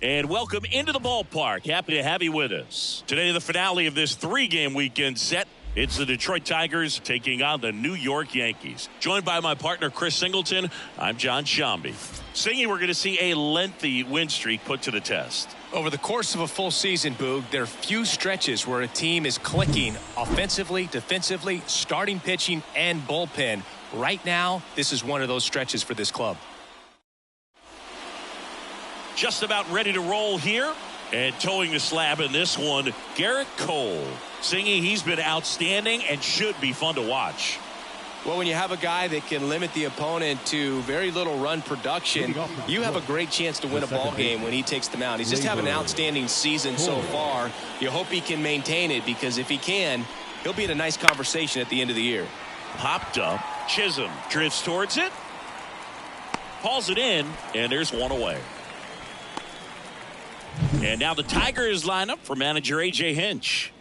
And welcome into the ballpark. Happy to have you with us. Today, the finale of this 3-game weekend set. It's the Detroit Tigers taking on the New York Yankees. Joined by my partner, Chris Singleton, I'm John Shambi. Singy, we're going to see a lengthy win streak put to the test. Over the course of a full season, Boog, there are few stretches where a team is clicking offensively, defensively, starting pitching, and bullpen. Right now, this is one of those stretches for this club. Just about ready to roll here. And towing the slab in this one, Garrett Cole. Singy, he's been outstanding and should be fun to watch. Well, when you have a guy that can limit the opponent to very little run production, you have a great chance to win a ball game when he takes the mound. He's just having an outstanding season so far. You hope he can maintain it, because if he can, he'll be in a nice conversation at the end of the year. Popped up. Chisholm drifts towards it. Hauls it in, and there's one away. And now the Tigers line up for manager A.J. Hinch.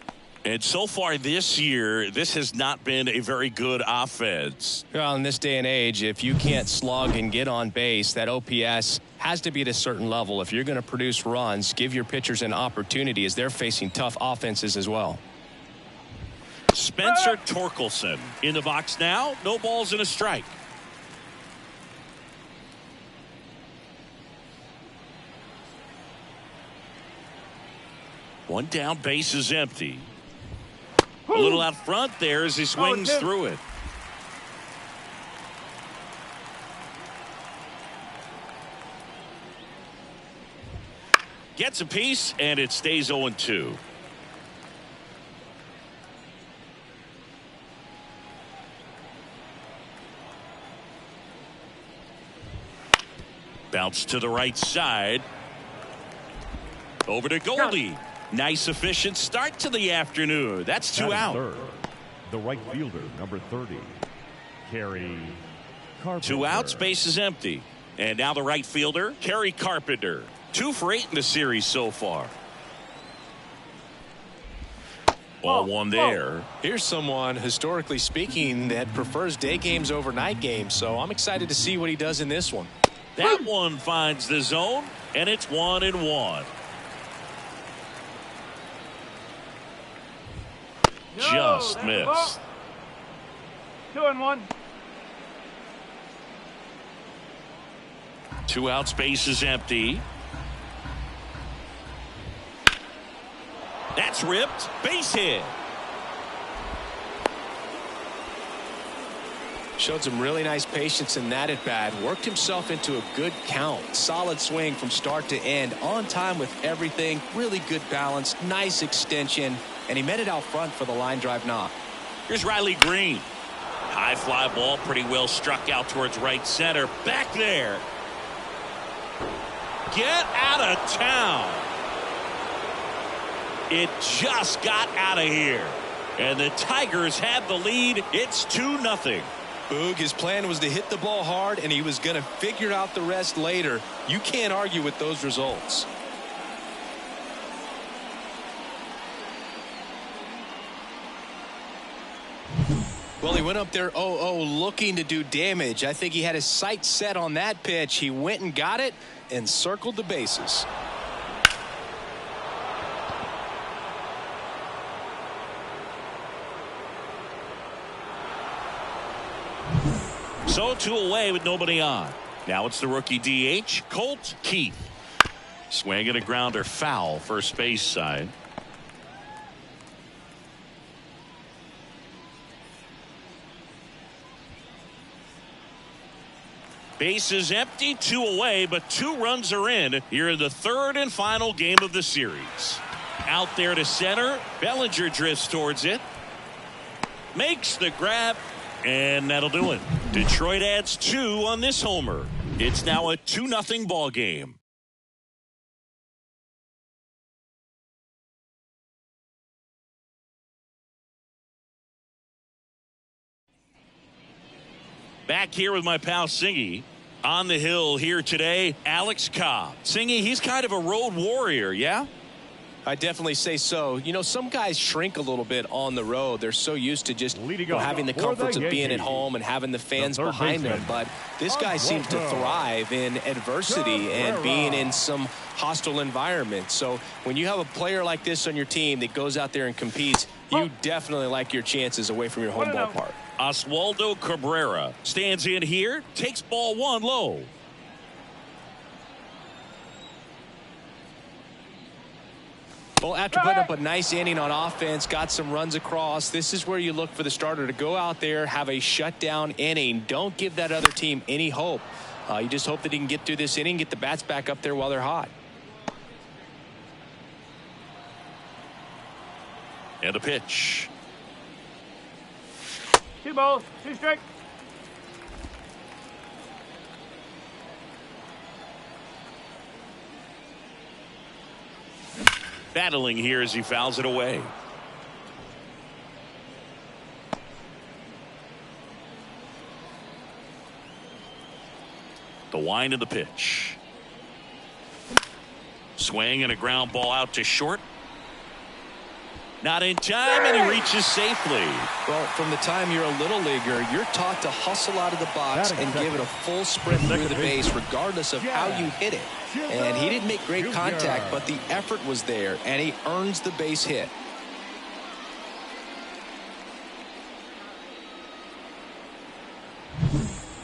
And so far this year, this has not been a very good offense. Well, in this day and age, if you can't slug and get on base, that OPS has to be at a certain level. If you're going to produce runs, give your pitchers an opportunity, as they're facing tough offenses as well. Spencer Torkelson in the box now. No balls and a strike. One down, base is empty. A little out front there as he swings through it. Gets a piece, and it stays 0-2. Bounce to the right side. Over to Goldie. Nice efficient start to the afternoon. That's 2 out. Third, the right fielder, number 30, Kerry Carpenter. 2 outs, base is empty. And now the right fielder, Kerry Carpenter. 2 for 8 in the series so far. Ball one there. Here's someone, historically speaking, that prefers day games over night games. So I'm excited to see what he does in this one. That one finds the zone, and it's 1-1. Just missed. 2-1. 2 outs, base is empty. That's ripped. Base hit. Showed some really nice patience in that at bat. Worked himself into a good count. Solid swing from start to end. On time with everything. Really good balance. Nice extension. And he met it out front for the line drive knock. Here's Riley Green. High fly ball, pretty well struck out towards right center. Back there. Get out of town. It just got out of here. And the Tigers have the lead. It's 2-0. Boog, his plan was to hit the ball hard, and he was going to figure out the rest later. You can't argue with those results. Well, he went up there 0-0 looking to do damage. I think he had his sights set on that pitch. He went and got it and circled the bases. So 2 away with nobody on. Now it's the rookie DH, Colt Keith. Swing and a grounder, foul, first base side. Base is empty, 2 away, but 2 runs are in here in the 3rd and final game of the series. Out there to center. Bellinger drifts towards it. Makes the grab, and that'll do it. Detroit adds 2 on this homer. It's now a 2-0 ball game. Back here with my pal Singy. On the hill here today, Alex Cobb. Singy, he's kind of a road warrior, yeah? I definitely say so. You know, some guys shrink a little bit on the road. They're so used to just having the comforts of being at home and having the fans behind them. But this guy seems to thrive in adversity and being in some hostile environment. So when you have a player like this on your team that goes out there and competes, you definitely like your chances away from your home ballpark. Oswaldo Cabrera stands in here, takes ball one low. Well, after putting up a nice inning on offense, got some runs across, this is where you look for the starter to go out there, have a shutdown inning. Don't give that other team any hope. You just hope that he can get through this inning, get the bats back up there while they're hot. And a pitch. 2 balls, 2 strikes. Battling here as he fouls it away. The wind of the pitch. Swing and a ground ball out to short. Not in time, and he reaches safely. Well, from the time you're a little leaguer, you're taught to hustle out of the box and give it a full sprint through the base regardless of how you hit it. And he didn't make great contact, but the effort was there, and he earns the base hit.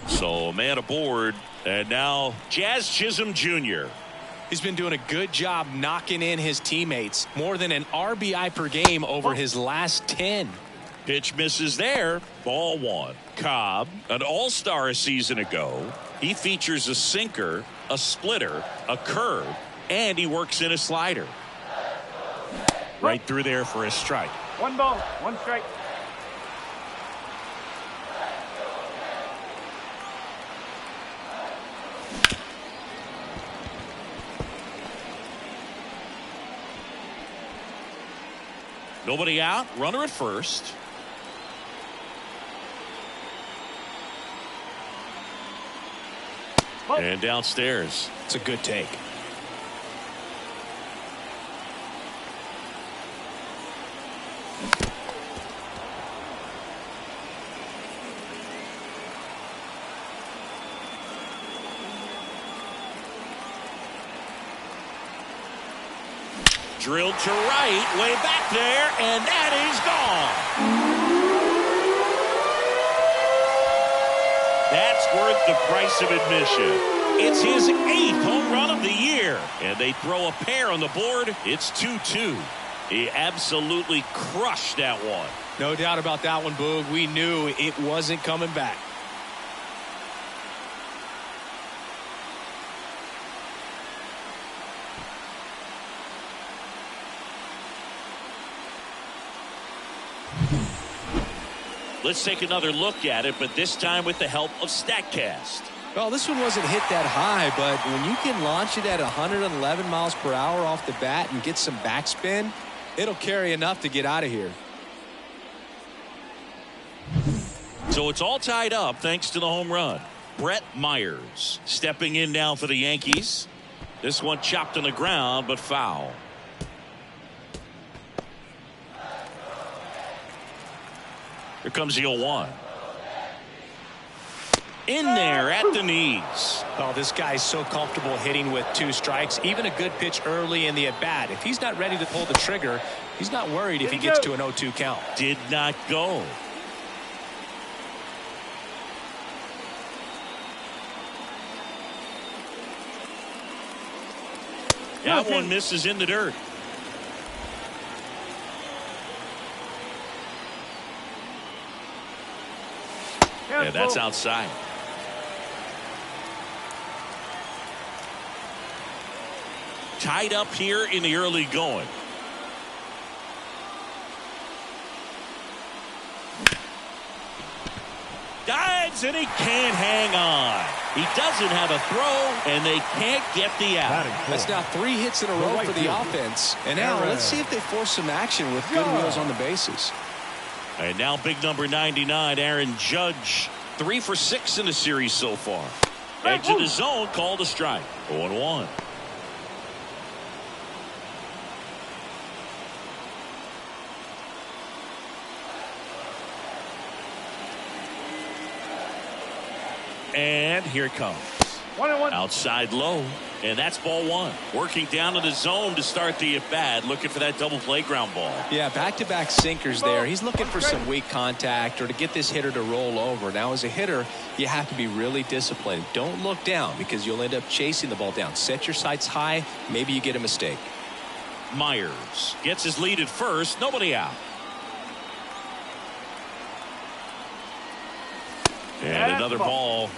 So, man aboard, and now Jazz Chisholm Jr. He's been doing a good job knocking in his teammates. More than an RBI per game over his last 10. Pitch misses there. Ball one. Cobb, an all-star a season ago. He features a sinker, a splitter, a curve, and he works in a slider. Right through there for a strike. 1 ball, 1 strike. Nobody out. Runner at first. And downstairs. It's a good take. Drilled to right, way back there, and that is gone. That's worth the price of admission. It's his 8th home run of the year, and they throw a pair on the board. It's 2-2. He absolutely crushed that one. No doubt about that one, Boog. We knew it wasn't coming back. Let's take another look at it, but this time with the help of StatCast. Well, this one wasn't hit that high, but when you can launch it at 111 miles per hour off the bat and get some backspin, it'll carry enough to get out of here. So it's all tied up thanks to the home run. Brett Myers stepping in now for the Yankees. This one chopped on the ground, but foul. Here comes the 0-1. In there at the knees. Oh, this guy's so comfortable hitting with 2 strikes. Even a good pitch early in the at-bat. If he's not ready to pull the trigger, he's not worried if he gets to an 0-2 count. Did not go. That one misses in the dirt. Yeah, that's outside. Tied up here in the early going. Dives and he can't hang on. He doesn't have a throw and they can't get the out. That's now 3 hits in a row for the offense. And now let's see if they force some action with good wheels on the bases. And now big number 99, Aaron Judge. 3 for 6 in the series so far. Edge of the zone, called a strike. 0-1. And here it comes. 1-1. Outside low, and that's ball one. Working down to the zone to start the at-bat, looking for that double play ground ball. Yeah, back-to-back sinkers there. He's looking for some weak contact or to get this hitter to roll over. Now, as a hitter, you have to be really disciplined. Don't look down because you'll end up chasing the ball down. Set your sights high. Maybe you get a mistake. Myers gets his lead at first. Nobody out. And another ball.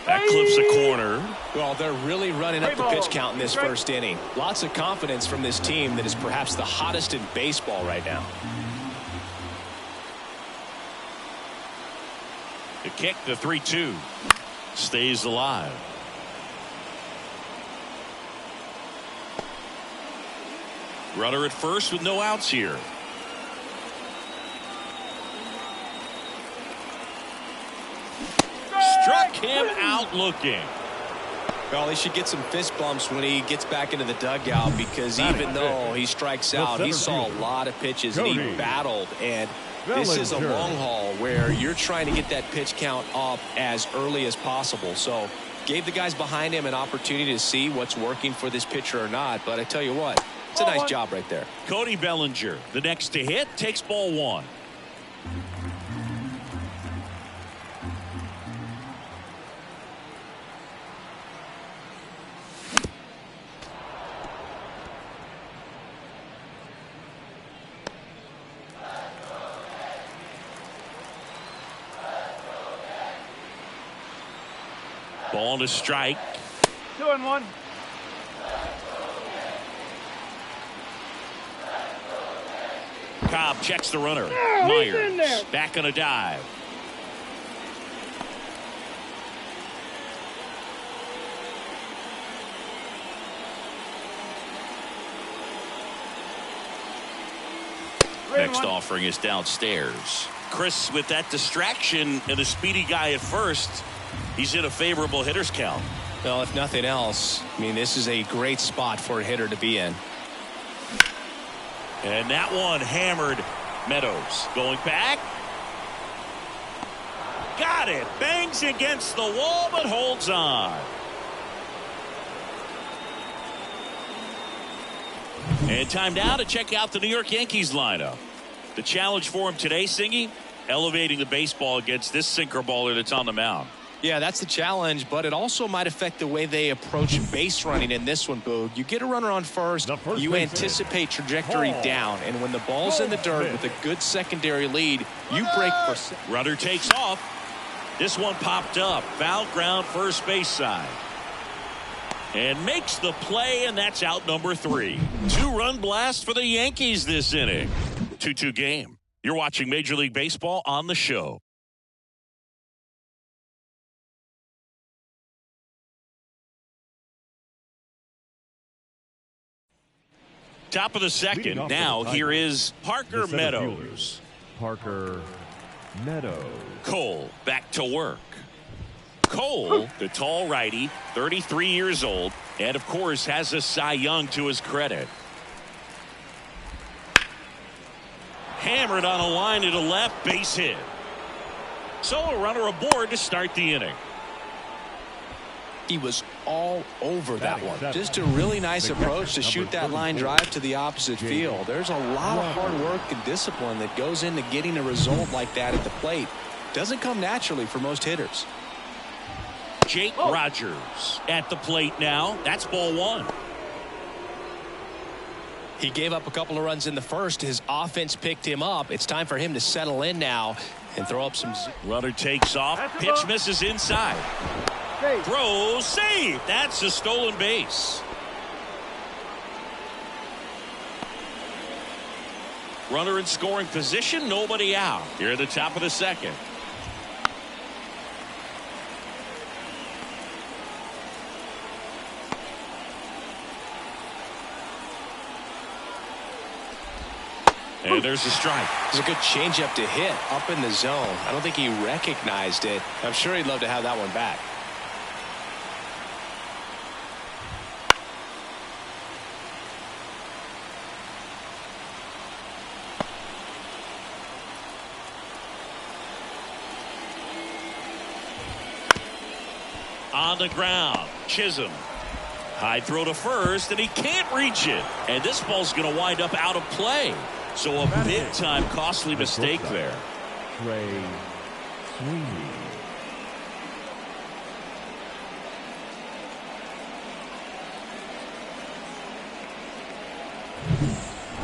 That clips a corner. Well, they're really running up the pitch count in this first inning. Lots of confidence from this team that is perhaps the hottest in baseball right now. The kick, the 3-2. Stays alive. Runner at first with no outs here. Struck him out looking. Well, he should get some fist bumps when he gets back into the dugout because even though he strikes out, he saw a lot of pitches and he battled. And this is a long haul where you're trying to get that pitch count up as early as possible. So gave the guys behind him an opportunity to see what's working for this pitcher or not. But I tell you what, it's a nice job right there. Cody Bellinger, the next to hit, takes ball one. Ball to strike. 2-1. Cobb checks the runner. Myers back on a dive. Next offering is downstairs. Chris, with that distraction and a speedy guy at first, he's in a favorable hitter's count. Well, if nothing else, I mean, this is a great spot for a hitter to be in. And that one hammered. Meadows going back. Got it. Bangs against the wall, but holds on. And time now to check out the New York Yankees lineup. The challenge for him today, Singy, elevating the baseball against this sinker baller that's on the mound. Yeah, that's the challenge, but it also might affect the way they approach base running in this one, Boog. You get a runner on first, you anticipate trajectory down, and when the ball's in the dirt with a good secondary lead, you break for... Runner takes off. This one popped up. Foul ground first base side. And makes the play, and that's out number 3. 2-run blast for the Yankees this inning. 2-2 game. You're watching Major League Baseball on the show. Top of the second. Now here is Parker Meadows. Parker Meadows. Cole back to work. Cole, the tall righty, 33 years old, and of course has a Cy Young to his credit. Hammered on a line to the left, base hit. So a runner aboard to start the inning. He was all over that one. Just a really nice approach to shoot that line drive to the opposite field. There's a lot of hard work and discipline that goes into getting a result like that at the plate. Doesn't come naturally for most hitters. Jake Rogers at the plate now. That's ball one. He gave up a couple of runs in the first. His offense picked him up. It's time for him to settle in now and throw up some... Runner takes off. Pitch misses inside. Throw, save. That's a stolen base. Runner in scoring position, nobody out. Here at the top of the second. And there's a strike. It's a good changeup to hit up in the zone. I don't think he recognized it. I'm sure he'd love to have that one back. On the ground, Chisholm. High throw to first, and he can't reach it. And this ball's going to wind up out of play. So a big-time costly mistake there. Trey Sweeney.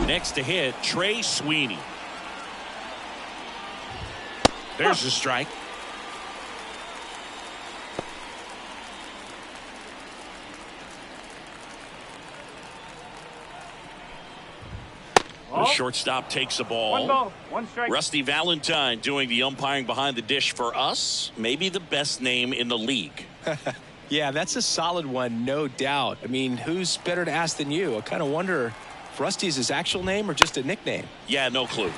Next to hit, Trey Sweeney. There's a strike. The shortstop takes the ball. 1 ball, 1 strike. Rusty Valentine doing the umpiring behind the dish for us. Maybe the best name in the league. Yeah, that's a solid one, no doubt. I mean, who's better to ask than you? I kind of wonder if Rusty's his actual name or just a nickname. Yeah, no clue.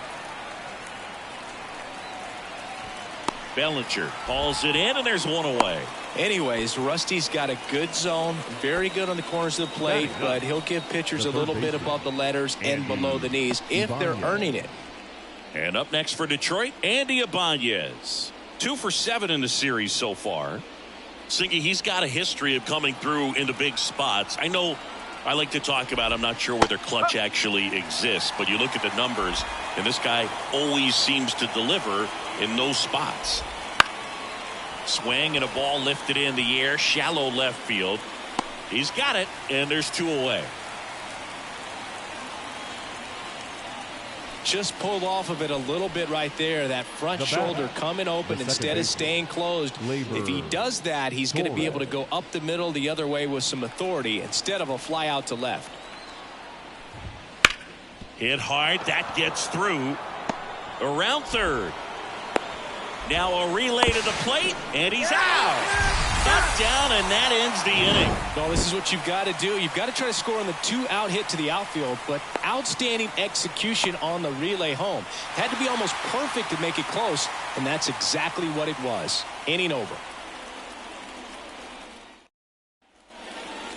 Bellinger calls it in, and there's one away. Anyways, Rusty's got a good zone, very good on the corners of the plate, but he'll give pitchers a little bit above the letters and below the knees if they're earning it. And up next for Detroit, Andy Ibanez. 2 for 7 in the series so far. Singy, he's got a history of coming through into big spots. I know I like to talk about, I'm not sure whether clutch actually exists, but you look at the numbers, and this guy always seems to deliver in those spots. Swing and a ball lifted in the air, shallow left field. He's got it, and there's 2 away. Just pulled off of it a little bit right there. That front shoulder coming open instead of staying closed. If he does that, he's going to be able to go up the middle the other way with some authority instead of a fly out to left. Hit hard. That gets through. Around third. Now a relay to the plate, and he's out. Knocked down, and that ends the inning. Well, this is what you've got to do. You've got to try to score on the 2-out hit to the outfield, but outstanding execution on the relay home. Had to be almost perfect to make it close, and that's exactly what it was. Inning over.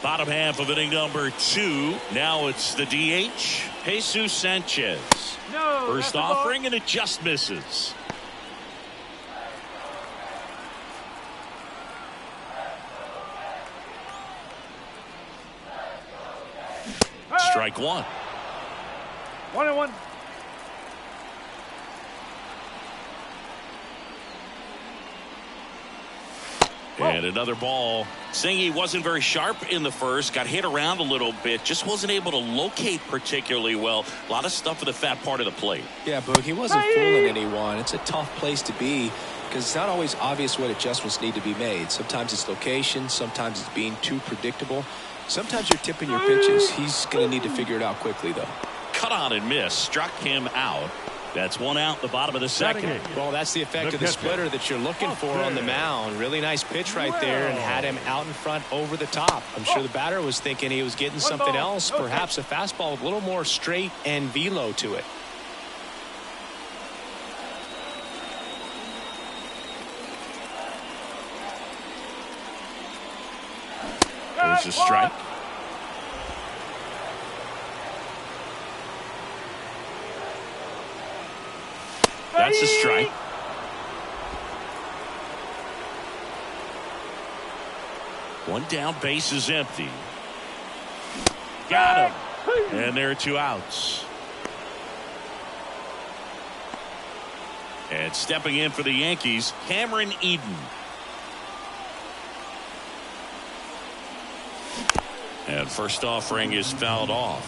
Bottom half of inning number 2. Now it's the DH, Jesus Sanchez. First offering, and it just misses. Strike 1. 1-1. And another ball. Singy wasn't very sharp in the first. Got hit around a little bit. Just wasn't able to locate particularly well. A lot of stuff at the fat part of the plate. Yeah, Boog, he wasn't fooling anyone. It's a tough place to be because it's not always obvious what adjustments need to be made. Sometimes it's location. Sometimes it's being too predictable. Sometimes you're tipping your pitches. He's going to need to figure it out quickly, though. Cut on and miss. Struck him out. That's 1 out the bottom of the second. Well, that's the effect of the splitter that you're looking for on the mound. Really nice pitch right there and had him out in front over the top. I'm sure the batter was thinking he was getting something else, perhaps a fastball with a little more straight and velo to it. There's a strike. That's a strike. One down, base is empty. Got him. And there are 2 outs. And stepping in for the Yankees, Cameron Eden. And first offering is fouled off.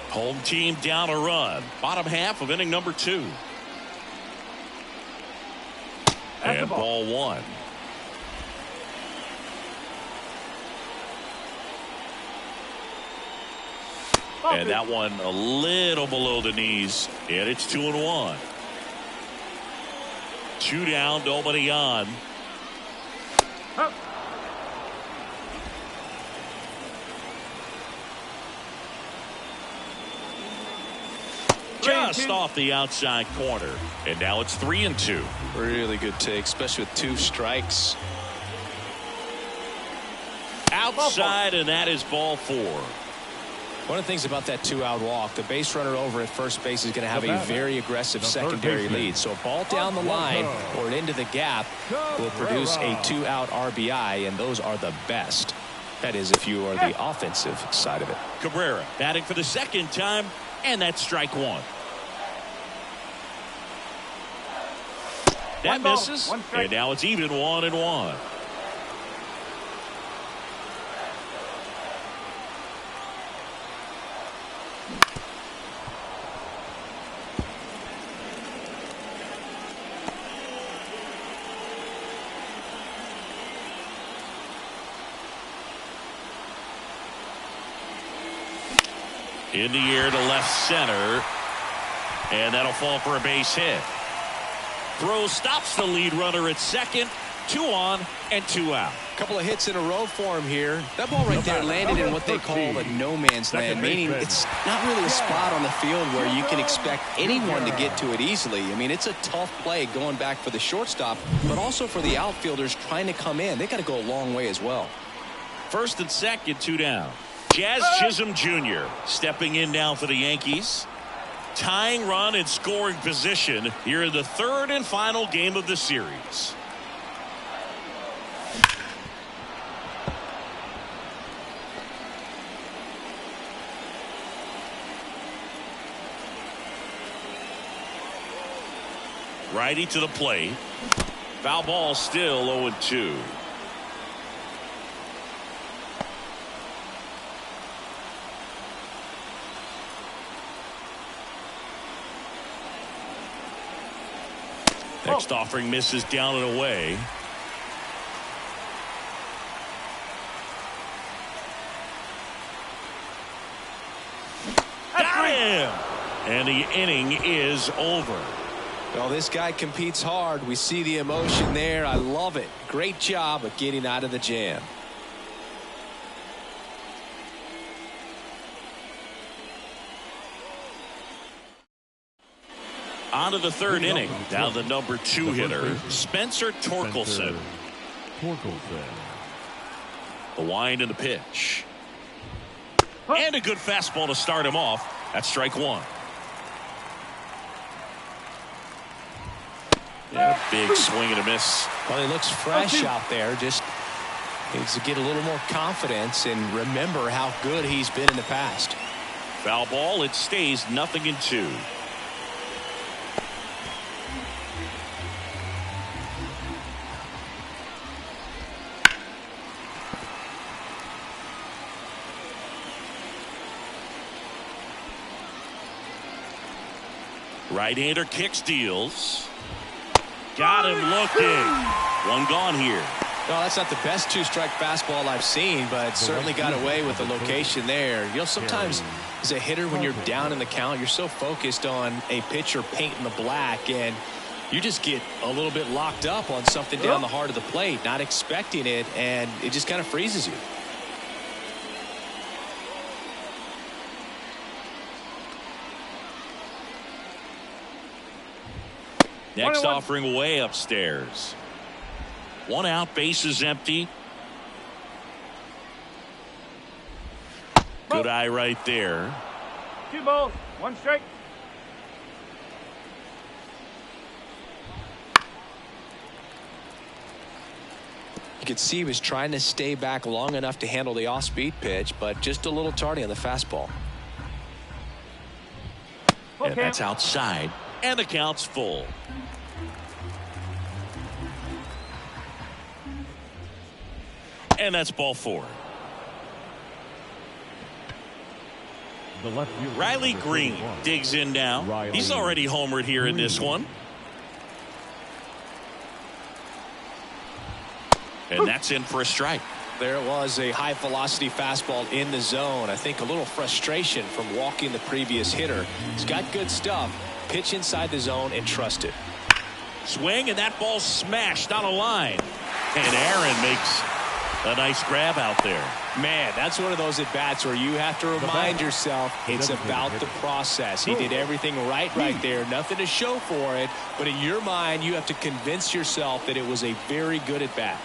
Home team down a run. Bottom half of inning number 2. And ball 1. And that one a little below the knees. And it's 2-1. 2 down, nobody on. Just off the outside corner. And now it's 3-2. Really good take, especially with 2 strikes. Outside, and that is ball 4. One of the things about that 2-out walk, the base runner over at first base is going to have a very aggressive secondary lead. So a ball down the line or into the gap will produce a 2-out RBI, and those are the best. That is, if you are the offensive side of it. Cabrera batting for the second time, and that's strike one. That misses, and now it's even 1-1. In the air to left center, and that'll fall for a base hit. Throw stops the lead runner at second. 2 on and 2 out. A couple of hits in a row for him here. That ball right there landed in what they call a no man's land, meaning it's not really a spot on the field where you can expect anyone to get to it easily. I mean, it's a tough play going back for the shortstop, but also for the outfielders trying to come in. They got to go a long way as well. First and second, 2 down. Jazz Chisholm Jr. stepping in now for the Yankees. Tying run in scoring position here in the third and final game of the series. Righty to the plate. Foul ball, still 0-2. Next offering misses, down and away. Got him! And the inning is over. Well, this guy competes hard. We see the emotion there. I love it. Great job of getting out of the jam. On to the third inning. Now the number 2 hitter, Spencer Torkelson. The wind and the pitch. And a good fastball to start him off. That's strike one. Yeah, big swing and a miss. Well, he looks fresh out there. Just needs to get a little more confidence and remember how good he's been in the past. Foul ball. It stays 0-2. Right-hander kicks, deals. Got him looking. One gone here. No, that's not the best 2-strike fastball I've seen, but certainly got away with the location there. You know, sometimes as a hitter, when you're down in the count, you're so focused on a pitcher painting the black, and you just get a little bit locked up on something down the heart of the plate, not expecting it, and it just kind of freezes you. Next offering way upstairs. 1 out, base is empty. Good eye right there. 2 balls, 1 strike. You could see he was trying to stay back long enough to handle the off-speed pitch, but just a little tardy on the fastball. And that's outside, and the count's full. And that's ball 4. Riley Green digs in now. He's already homered here in this one. And that's in for a strike. There it was, a high velocity fastball in the zone. I think a little frustration from walking the previous hitter. He's got good stuff. Pitch inside the zone and trust it. Swing, and that ball smashed on a line. And Aaron makes a nice grab out there. Man, that's one of those at-bats where you have to remind yourself it's about the process. He did everything right there. Nothing to show for it. But in your mind, you have to convince yourself that it was a very good at-bat.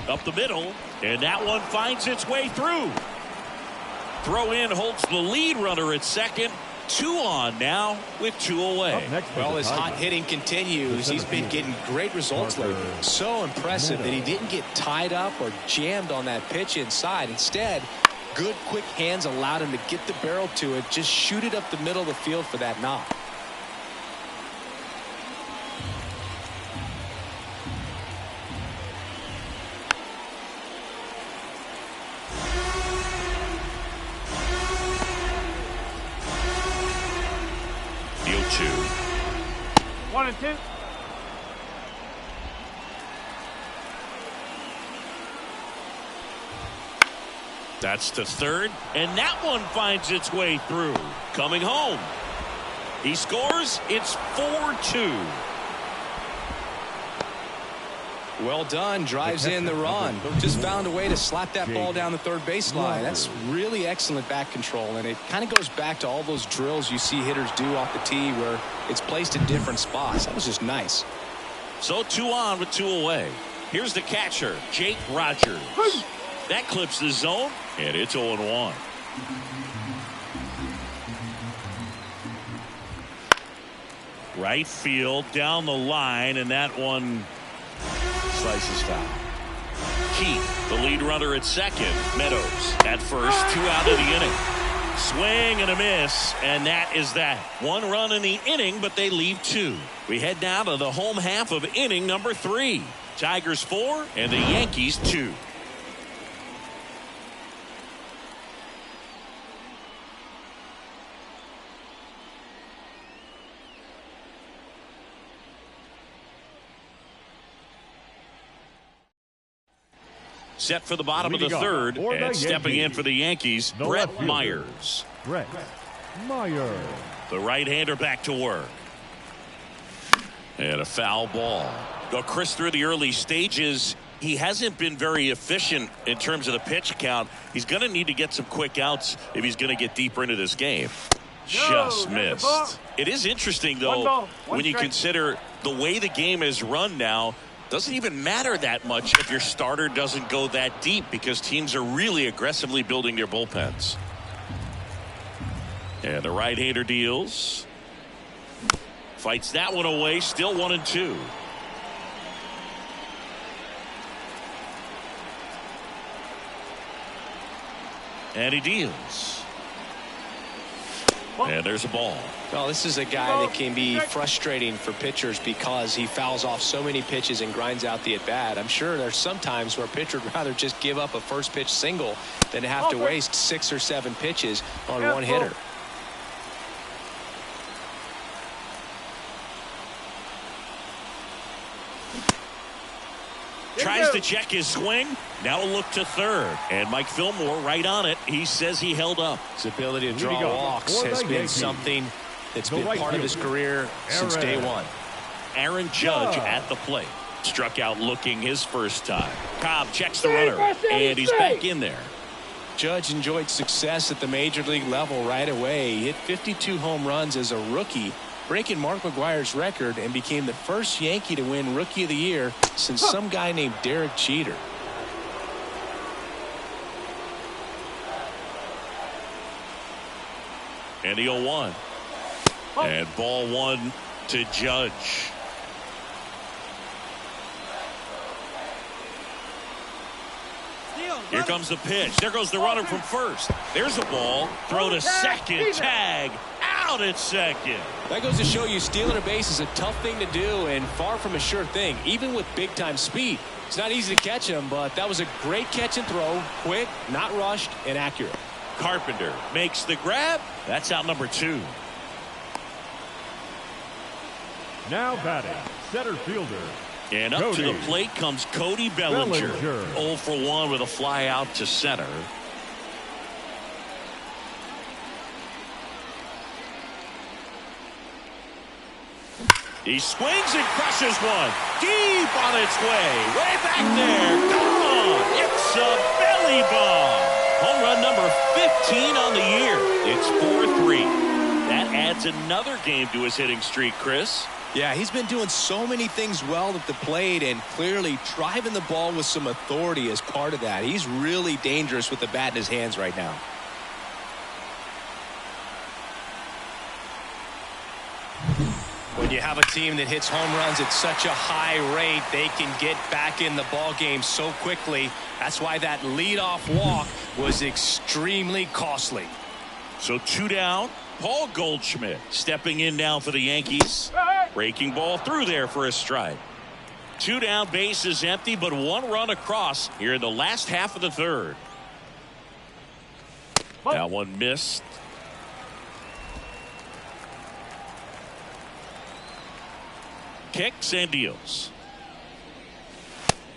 Up the middle, and that one finds its way through. Throw in holds the lead runner at second. 2 on now with 2 away. Well, his hot hitting continues. He's been getting great results lately. So impressive that he didn't get tied up or jammed on that pitch inside. Instead, good quick hands allowed him to get the barrel to it, just shoot it up the middle of the field for that knock. Deal 2. 1 and 2. That's to third, and that one finds its way through. Coming home. He scores. It's 4-2. Well done. Drives in the run. Just found a way to slap that ball down the third baseline. That's really excellent back control, and it kind of goes back to all those drills you see hitters do off the tee where it's placed in different spots. That was just nice. So 2 on with 2 away. Here's the catcher, Jake Rogers. That clips the zone, and it's 0-1. Right field, down the line, and that one slices foul. Keith, the lead runner at second. Meadows at first, 2 out of the inning. Swing and a miss, and that is that. 1 run in the inning, but they leave 2. We head now to the home half of inning number 3. Tigers 4 and the Yankees 2. Set for the bottom of the third, and stepping in for the Yankees, Brett Myers. Brett Myers. The right-hander back to work. And a foul ball. Go Chris, through the early stages, he hasn't been very efficient in terms of the pitch count. He's going to need to get some quick outs if he's going to get deeper into this game. Just missed. It is interesting, though, when you consider the way the game is run now. Doesn't even matter that much if your starter doesn't go that deep because teams are really aggressively building their bullpens. And the right-hander deals. Fights that one away. Still 1-2. And he deals. And there's a ball. Well, this is a guy that can be frustrating for pitchers because he fouls off so many pitches and grinds out the at-bat. I'm sure there's some times where a pitcher would rather just give up a first pitch single than to have to waste 6 or 7 pitches on one hitter. Tries to check his swing. Now a look to third. And Mike Fillmore right on it. He says he held up. His ability to draw walks has been something that's been part of his career since day one. Aaron Judge at the plate. Struck out looking his first time. Cobb checks the runner, and he's back in there. Judge enjoyed success at the major league level right away. He hit 52 home runs as a rookie, breaking Mark McGwire's record, and became the first Yankee to win Rookie of the Year since some guy named Derek Jeter. And the 0-1. And ball 1 to Judge. Here comes the pitch. There goes the runner from first. There's a ball. Throw to second. Tag. Out at second. That goes to show you stealing a base is a tough thing to do and far from a sure thing, even with big-time speed. It's not easy to catch him, but that was a great catch and throw. Quick, not rushed, and accurate. Carpenter makes the grab. That's out number 2. Now batting, center fielder. And up to the plate comes Cody Bellinger. 0 for 1 with a fly out to center. He swings and crushes one. Deep on its way. Way back there. Gone. It's a belly bomb. Home run number 15 on the year. It's 4-3. That adds another game to his hitting streak, Chris. Yeah, he's been doing so many things well at the plate and clearly driving the ball with some authority as part of that. He's really dangerous with the bat in his hands right now. When you have a team that hits home runs at such a high rate, they can get back in the ball game so quickly. That's why that leadoff walk was extremely costly. So 2 down. Paul Goldschmidt stepping in now for the Yankees. Breaking ball through there for a strike. 2 down, base is empty, but 1 run across here in the last half of the third. That one missed. Kicks and deals.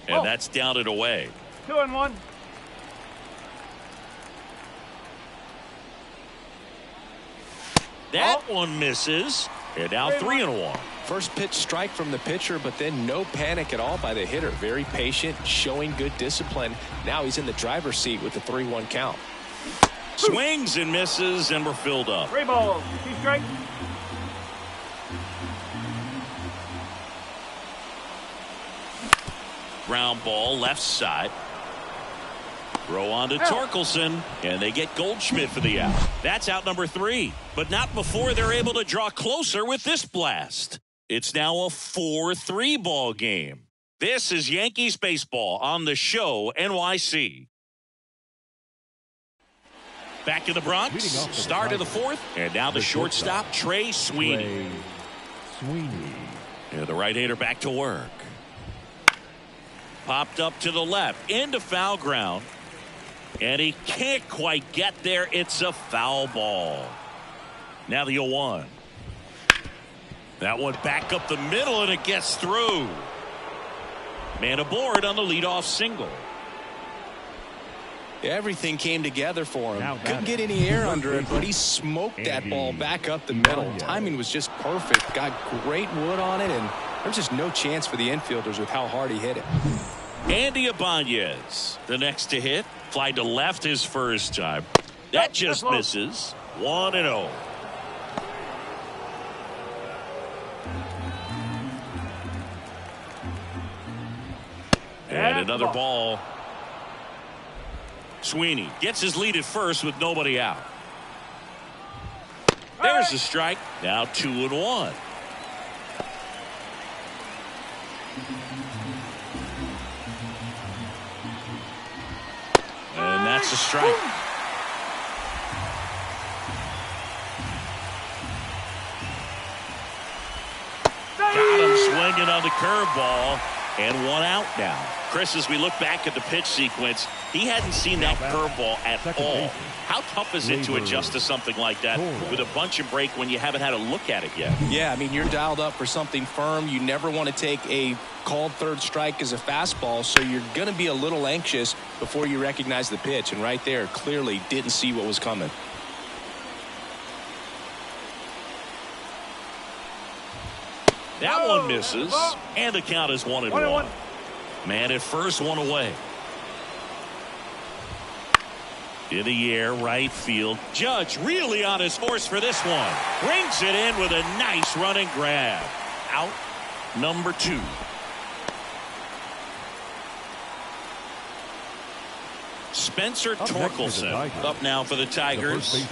And that's down and away. 2-1. That one misses. And now 3-1. First pitch strike from the pitcher, but then no panic at all by the hitter. Very patient, showing good discipline. Now he's in the driver's seat with the 3-1 count. Swings and misses, and we're filled up. 3 balls. 2 strikes. Ground ball left side. Throw on to Torkelson, and they get Goldschmidt for the out. That's out number 3, but not before they're able to draw closer with this blast. It's now a 4-3 ball game. This is Yankees baseball on the show NYC. Back in the Bronx, start of the 4th, and now the shortstop, Trey Sweeney. And the right-hander back to work. Popped up to the left, into foul ground. And he can't quite get there. It's a foul ball. Now the 0-1. That one back up the middle, and it gets through. Man aboard on the leadoff single. Everything came together for him. Couldn't get any air under it, but he smoked that ball back up the middle. Timing was just perfect. Got great wood on it, and there's just no chance for the infielders with how hard he hit it. Andy Ibanez, the next to hit. Fly to left his first time. That just misses. 1-0. And another ball. Sweeney gets his lead at first with nobody out. There's a strike. Now 2-1. And that's a strike. Got him swinging on the curveball, and 1 out now. Chris, as we look back at the pitch sequence, he hadn't seen that curveball at all. How tough is it to adjust to something like that with a bunch and break when you haven't had a look at it yet? Yeah, I mean, you're dialed up for something firm. You never want to take a called third strike as a fastball, so you're going to be a little anxious before you recognize the pitch. And right there, clearly didn't see what was coming. That one misses, and the count is 1-1. Man at first, 1 away. In the air, right field. Judge really on his horse for this one. Brings it in with a nice running grab. Out number 2. Spencer Torkelson up now for the Tigers.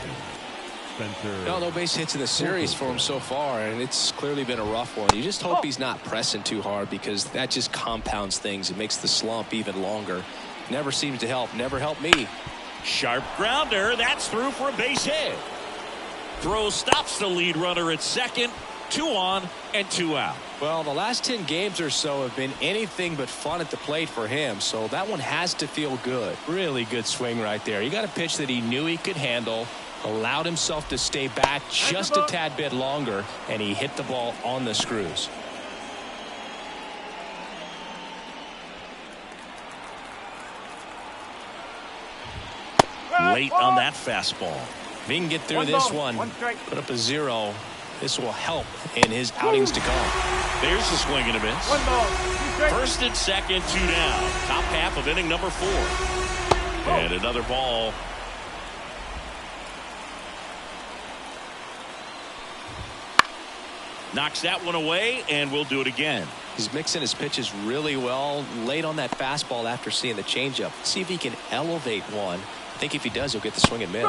No base hits in the series for him so far, and it's clearly been a rough one. You just hope he's not pressing too hard, because that just compounds things. It makes the slump even longer. Never seems to help. Never helped me. Sharp grounder. That's through for a base hit. Throw stops the lead runner at second. 2 on and 2 out. Well, the last 10 games or so have been anything but fun at the plate for him, so that one has to feel good. Really good swing right there. He got a pitch that he knew he could handle, allowed himself to stay back just a tad bit longer, and he hit the ball on the screws. Late on that fastball. If he can get through this one, put up a 0, this will help in his outings to come. There's a swing and a miss. 1 ball. First and second, 2 down. Top half of inning number 4. And another ball. Knocks that one away, and we'll do it again. He's mixing his pitches really well. Late on that fastball after seeing the changeup. See if he can elevate one. I think if he does, he'll get the swing and miss.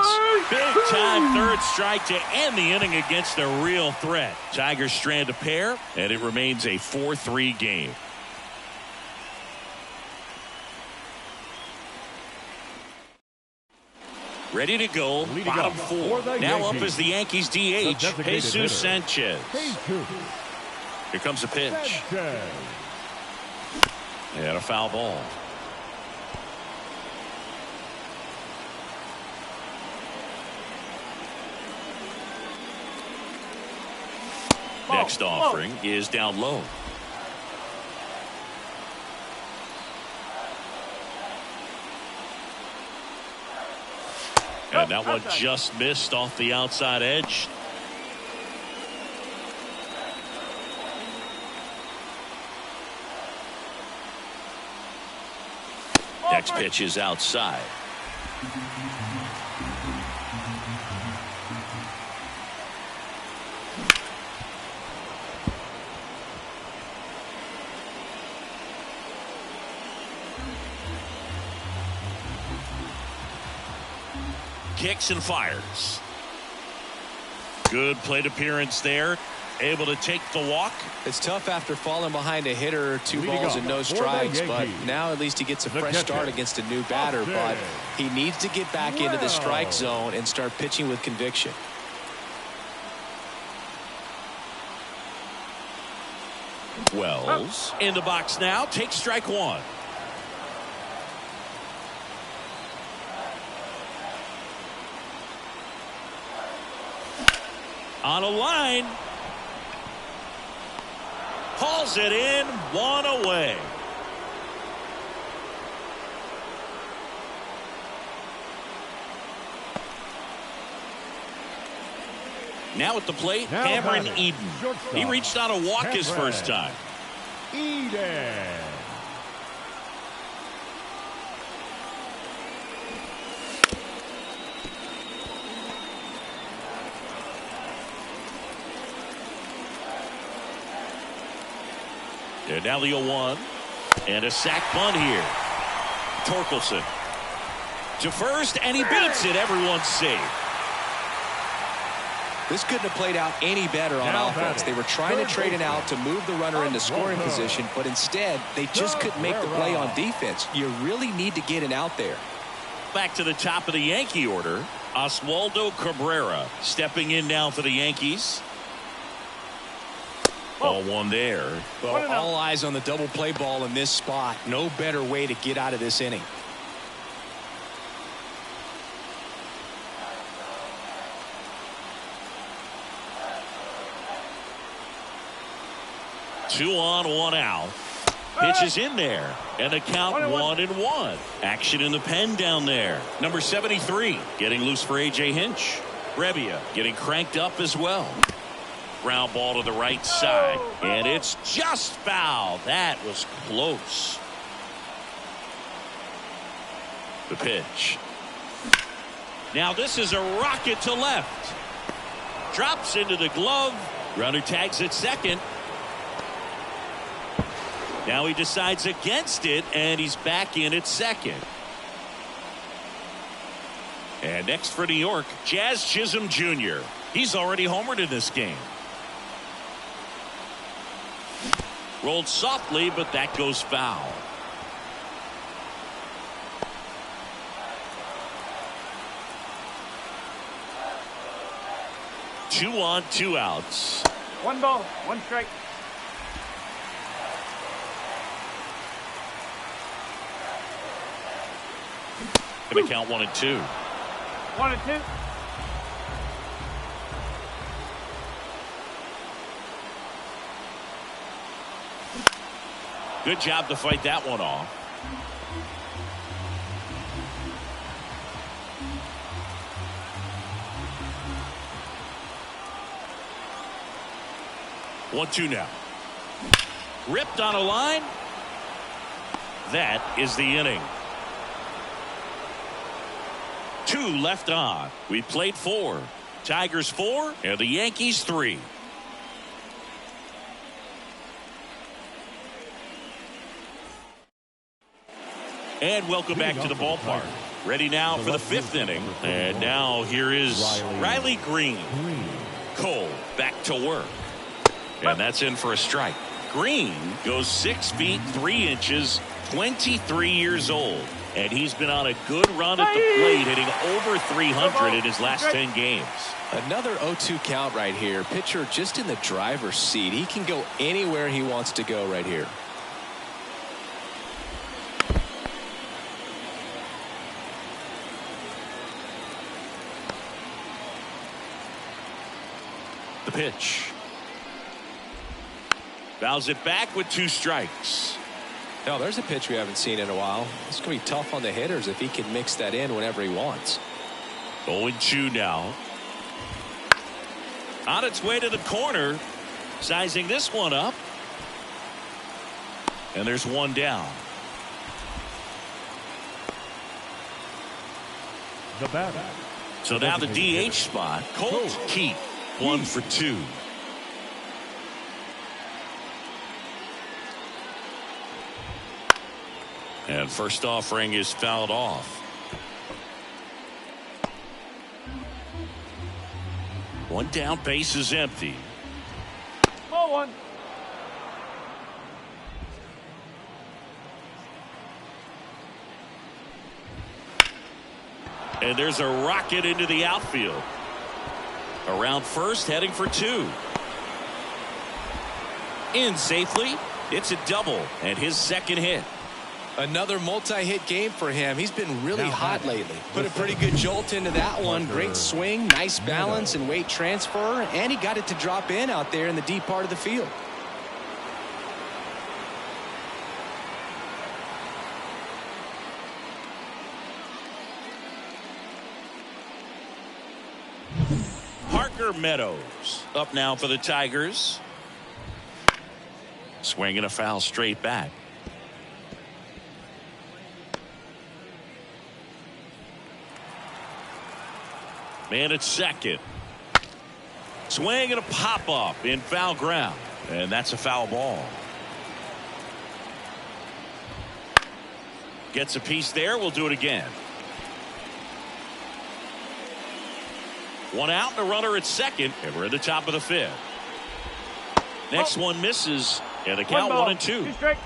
Big time third strike to end the inning against a real threat. Tigers strand a pair, and it remains a 4-3 game. Ready to go, bottom four. Now up is the Yankees DH, Jesus Sanchez. Here comes the pitch. And a foul ball. Next offering is down low. And that one just missed off the outside edge. Next pitch is outside. Kicks and fires. Good plate appearance there. Able to take the walk. It's tough after falling behind a hitter, 2 balls and no strikes, but now at least he gets a fresh start against a new batter. But he needs to get back into the strike zone and start pitching with conviction. Wells in the box now. Takes strike one. On a line. Hauls it in, one away. Now at the plate, Cameron Eden. He reached on a walk his first time. Eden. And now the 0-1. And a sac bunt here. Torkelson to first, and he beats it. Everyone's safe. This couldn't have played out any better on offense. They were trying to trade it out to move the runner into scoring position, but instead they just couldn't make the play on defense. You really need to get an out there. Back to the top of the Yankee order. Oswaldo Cabrera stepping in now for the Yankees. Ball one there. Well, all eyes on the double play ball in this spot. No better way to get out of this inning. Two on, one out. Pitch is in there. And the count 1-1. Action in the pen down there. Number 73 getting loose for A.J. Hinch. Rebbia getting cranked up as well. Ground ball to the right side. And it's just foul. That was close. The pitch. Now this is a rocket to left. Drops into the glove. Runner tags at second. Now he decides against it, and he's back in at second. And next for New York, Jazz Chisholm Jr. He's already homered in this game. Rolled softly, but that goes foul. Two on, two outs. 1 ball, 1 strike. Going to count 1-2. 1-2. Good job to fight that one off. 1-2 now. Ripped on a line. That is the inning. 2 left on. We played 4. Tigers 4 and the Yankees 3. And welcome back to the ballpark. Ready now for the 5th inning. And now here is Riley Green. Cole back to work. And that's in for a strike. Green goes 6 feet 3 inches, 23 years old. And he's been on a good run at the plate, hitting over 300 in his last 10 games. Another 0-2 count right here. Pitcher just in the driver's seat. He can go anywhere he wants to go right here. The pitch. Fouls it back with 2 strikes. No, there's a pitch we haven't seen in a while. It's going to be tough on the hitters if he can mix that in whenever he wants. 0-2 now. On its way to the corner. Sizing this one up. And there's 1 down. The batter. So now the DH spot. Colt Keith. 1 for 2. And first offering is fouled off. 1 down, base is empty. Ball 1. And there's a rocket into the outfield. Around first, heading for 2. In safely. It's a double and his 2nd hit. Another multi-hit game for him. He's been really hot lately. Put a pretty good jolt into that one. Great swing, nice balance and weight transfer, and he got it to drop in out there in the deep part of the field. Parker Meadows up now for the Tigers. Swinging a foul straight back. Man at second. Swing and a pop up in foul ground. And that's a foul ball. Gets a piece there. We'll do it again. 1 out and a runner at second. And we're at the top of the 5th. Next one misses. And the count 1-2. 2 strike.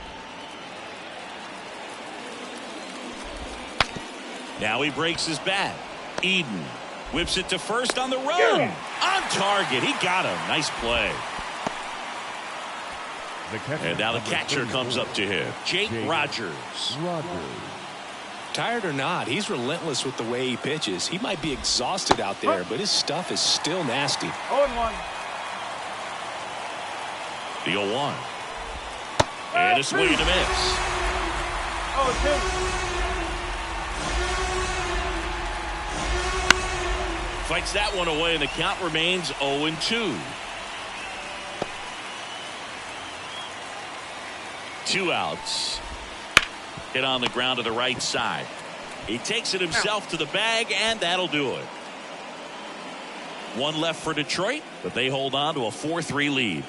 Now he breaks his bat. Eden whips it to first on the run. On target. He got him. Nice play. And now the catcher comes up to him. Jake Rogers. Tired or not, he's relentless with the way he pitches. He might be exhausted out there, but his stuff is still nasty. 0-1. The 0-1. And a swing and a miss. 0-2. Fights that one away, and the count remains 0-2. 2 outs. Hit on the ground to the right side. He takes it himself to the bag, and that'll do it. 1 left for Detroit, but they hold on to a 4-3 lead.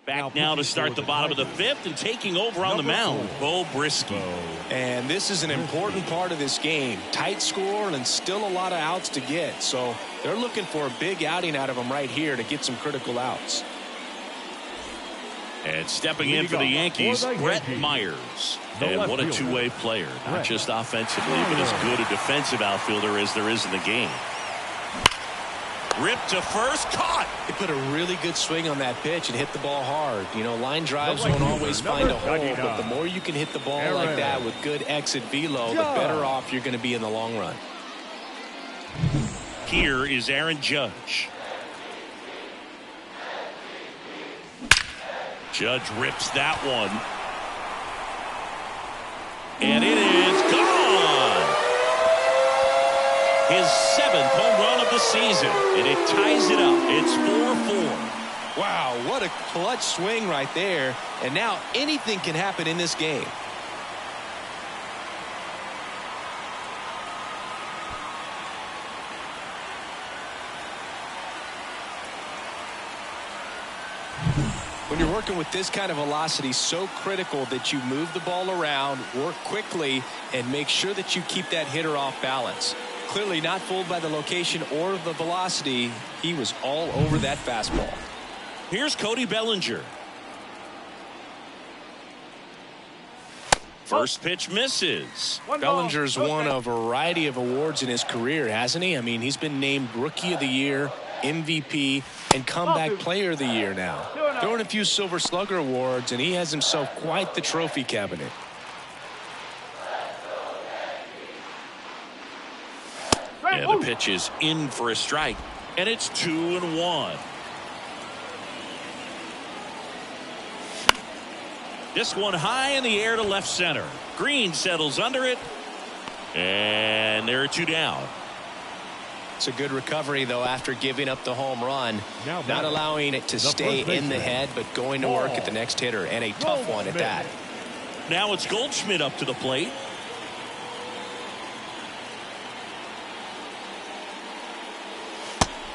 Back now to start the bottom of the 5th, and taking over on the mound, Bo Brisky. And this is an important part of this game. Tight score and still a lot of outs to get. So they're looking for a big outing out of him right here to get some critical outs. And stepping in for the Yankees, Brett Myers. And what a two-way player. Not just offensively, but as good a defensive outfielder as there is in the game. Ripped to first, caught. He put a really good swing on that pitch and hit the ball hard. You know, line drives don't always find a hole, but the more you can hit the ball like that with good exit velo, the better off you're going to be in the long run. Here is Aaron Judge. Judge rips that one. And it is gone. His 7th home run of the season, and it ties it up. It's 4-4. Wow, what a clutch swing right there. And now anything can happen in this game. When you're working with this kind of velocity, so critical that you move the ball around, work quickly, and make sure that you keep that hitter off balance. Clearly not fooled by the location or the velocity. He was all over that fastball. Here's Cody Bellinger. First pitch misses. Bellinger's won a variety of awards in his career, hasn't he? I mean, he's been named Rookie of the Year, MVP, and Comeback Player of the Year now. Throwing a few Silver Slugger awards, and he has himself quite the trophy cabinet. And the pitch is in for a strike, and it's 2-1. This one high in the air to left center. Green settles under it, and there are 2 down. It's a good recovery, though, after giving up the home run. Not allowing it to stay in the head, but going to work at the next hitter, and a tough one at that. Now it's Goldschmidt up to the plate.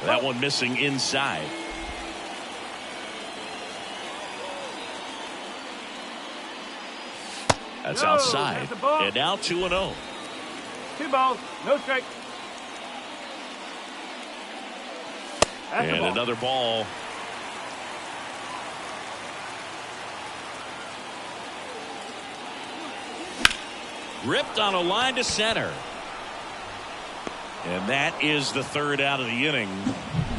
That one missing inside. That's outside. And now 2-0. 2 balls, no strike. And another ball. Ripped on a line to center. And that is the 3rd out of the inning.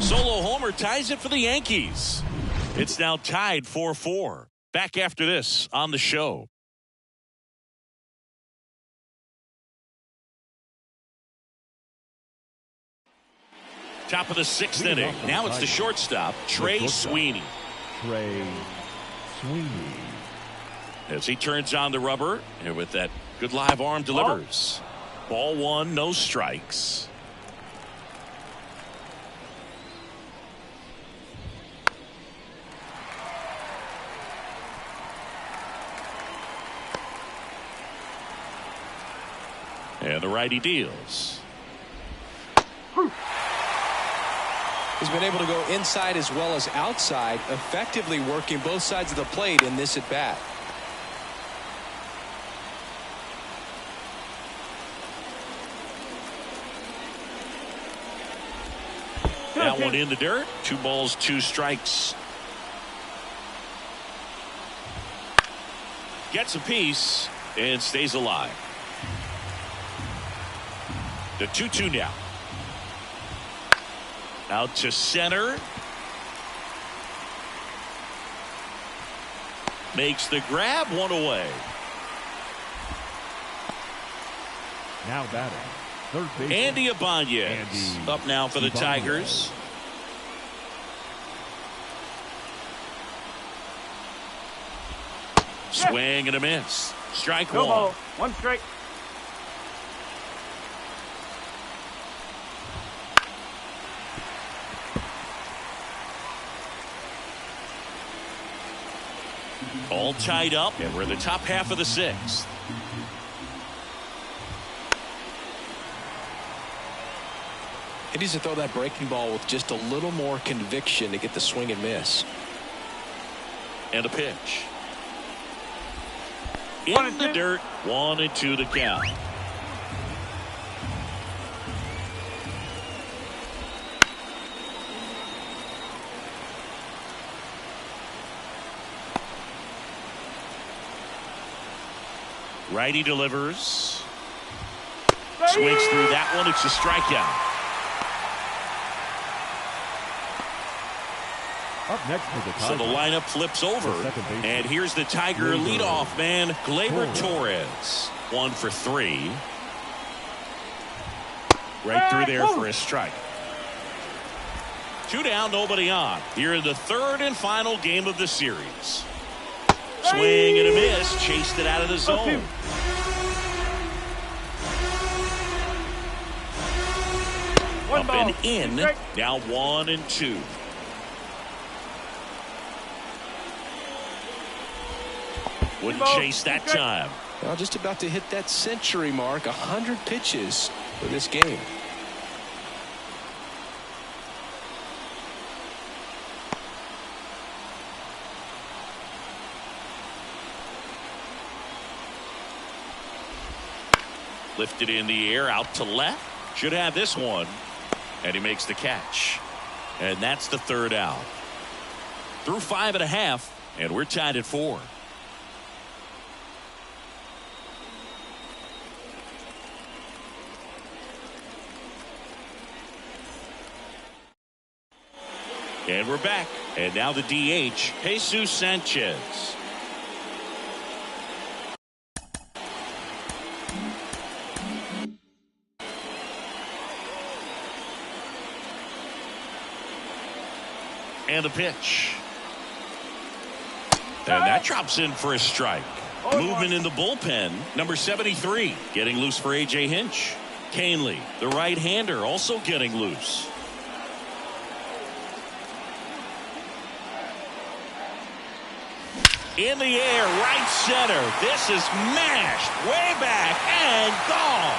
Solo homer ties it for the Yankees. It's now tied 4-4. Back after this on the show. Top of the 6th inning. Now it's the shortstop, Trey Sweeney. Trey Sweeney. As he turns on the rubber, and with that good live arm delivers. Ball 1, no strikes. And the righty deals. He's been able to go inside as well as outside, effectively working both sides of the plate in this at bat. That one in the dirt. 2 balls, 2 strikes. Gets a piece and stays alive. The 2-2 now. Out to center. Makes the grab, 1 away. Now batting, third base. Andy Ibanez up now for the Tigers. Swing and a miss. Strike 1. Ball, 1 strike. All tied up, and we're in the top half of the 6th. He needs to throw that breaking ball with just a little more conviction to get the swing and miss. And a pitch. In the dirt, 1-2 the count. Righty delivers. Swings through that one. It's a strikeout. Up next for the Tigers. So the lineup flips over. And here's the Tiger leadoff man, Gleyber Torres. 1 for 3. Right through there for a strike. 2 down, nobody on. Here in the 3rd and final game of the series. Swing and a miss. Chased it out of the zone. Up and in. Now 1-2. Wouldn't chase that time. Well, just about to hit that century mark. 100 pitches for this game. Lifted in the air out to left. Should have this one. And he makes the catch. And that's the third out. Through 5.5, and we're tied at 4. And we're back. And now the DH, Jesus Sanchez. And the pitch. And that drops in for a strike. Movement in the bullpen. Number 73 getting loose for A.J. Hinch. Canely, the right-hander, also getting loose. In the air, right center. This is mashed way back and gone.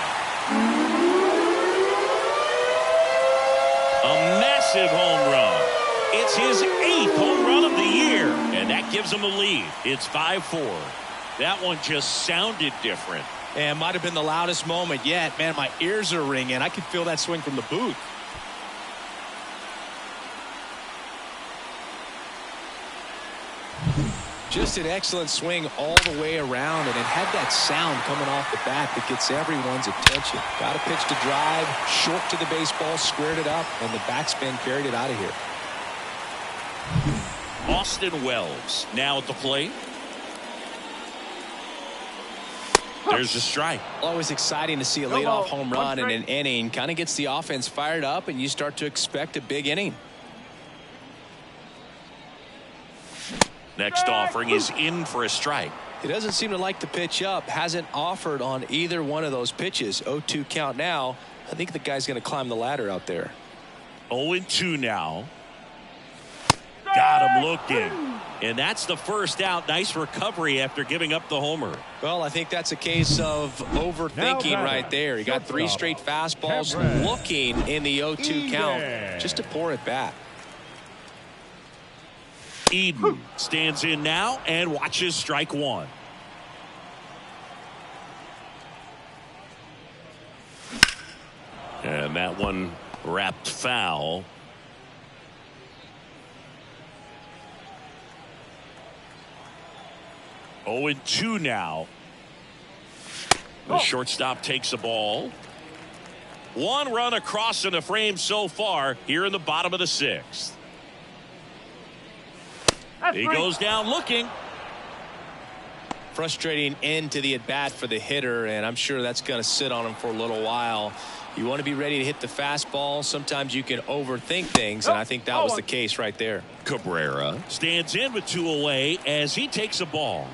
A massive home run. It's his 8th home run of the year, and that gives him a lead. It's 5-4. That one just sounded different. And might have been the loudest moment yet. Man, my ears are ringing. I could feel that swing from the booth. Just an excellent swing all the way around, and it had that sound coming off the bat that gets everyone's attention. Got a pitch to drive, short to the baseball, squared it up, and the backspin carried it out of here. Austin Wells now at the plate. There's a strike. Always exciting to see a leadoff home run in an inning. Kind of gets the offense fired up, and you start to expect a big inning. Next offering is in for a strike. He doesn't seem to like to pitch up. Hasn't offered on either one of those pitches. 0-2 count now. I think the guy's going to climb the ladder out there. 0-2 now. Got him looking. And that's the first out. Nice recovery after giving up the homer. Well, I think that's a case of overthinking right there. He got 3 straight fastballs looking in the 0-2 count just to pour it back. Eden stands in now and watches strike 1. And that one wrapped foul. Oh, 2 now. The shortstop takes the ball. 1 run across in the frame so far here in the bottom of the 6th. He goes down looking. Frustrating end to the at-bat for the hitter, and I'm sure that's going to sit on him for a little while. You want to be ready to hit the fastball. Sometimes you can overthink things, and I think that was the case right there. Cabrera stands in with 2 away as he takes a ball.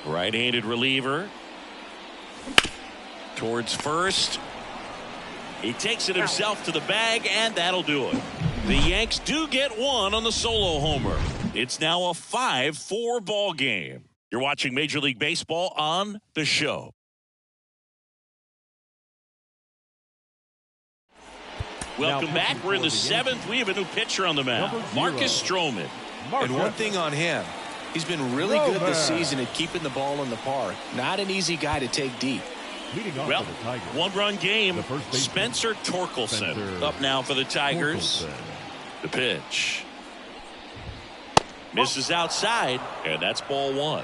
Right-handed reliever. Towards first. He takes it himself to the bag, and that'll do it. The Yanks do get 1 on the solo homer. It's now a 5-4 ball game. You're watching Major League Baseball on The Show. Welcome back. We're in the 7th. We have a new pitcher on the mound, Marcus Stroman. And one thing on him, he's been really good this season at keeping the ball in the park. Not an easy guy to take deep. Well, 1-run game. Spencer Torkelson up now for the Tigers. The pitch. Misses outside, and that's ball 1.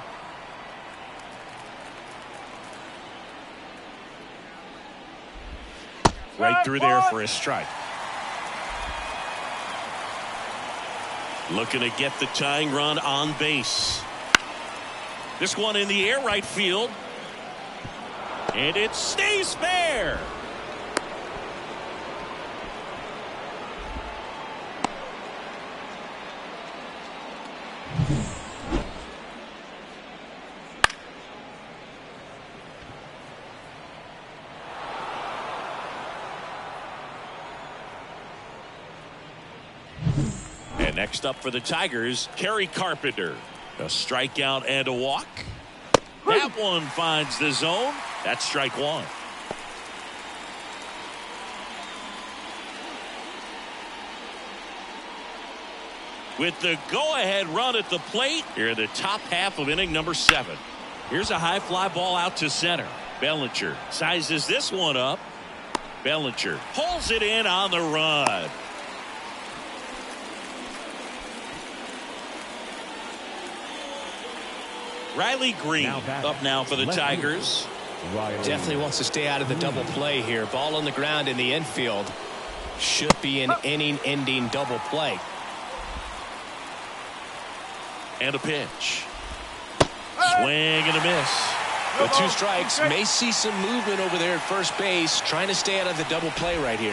Right through there for a strike. Looking to get the tying run on base. This one in the air, right field. And it stays fair. And next up for the Tigers, Kerry Carpenter. A strikeout and a walk. That one finds the zone. That's strike 1. with the go-ahead run at the plate here in the top half of inning number 7. Here's a high fly ball out to center. Bellinger sizes this one up. Bellinger pulls it in on the run. Riley Green up now for the Tigers. Definitely wants to stay out of the double play here. Ball on the ground in the infield. Should be an inning-ending double play. And a pitch. Swing and a miss. With 2 strikes, may see some movement over there at first base, trying to stay out of the double play right here.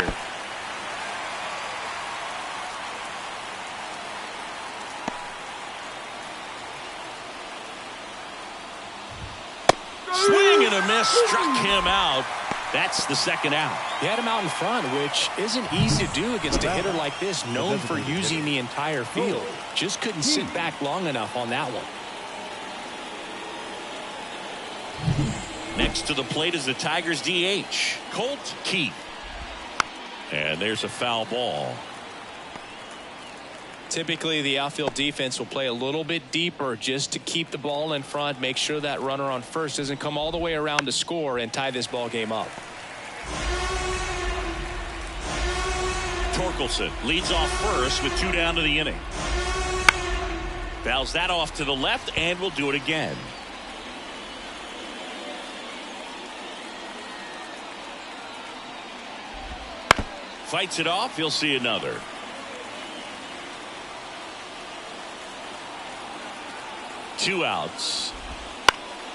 Swing and a miss, struck him out. That's the second out. He had him out in front, which isn't easy to do against a hitter like this, known for using the entire field. Just couldn't sit back long enough on that one. Next to the plate is the Tigers DH, Colt Keith. And there's a foul ball. Typically, the outfield defense will play a little bit deeper just to keep the ball in front, make sure that runner on first doesn't come all the way around to score and tie this ball game up. Torkelson leads off first with 2 down to the inning. Fouls that off to the left and will do it again. Fights it off. He'll see another. Two outs.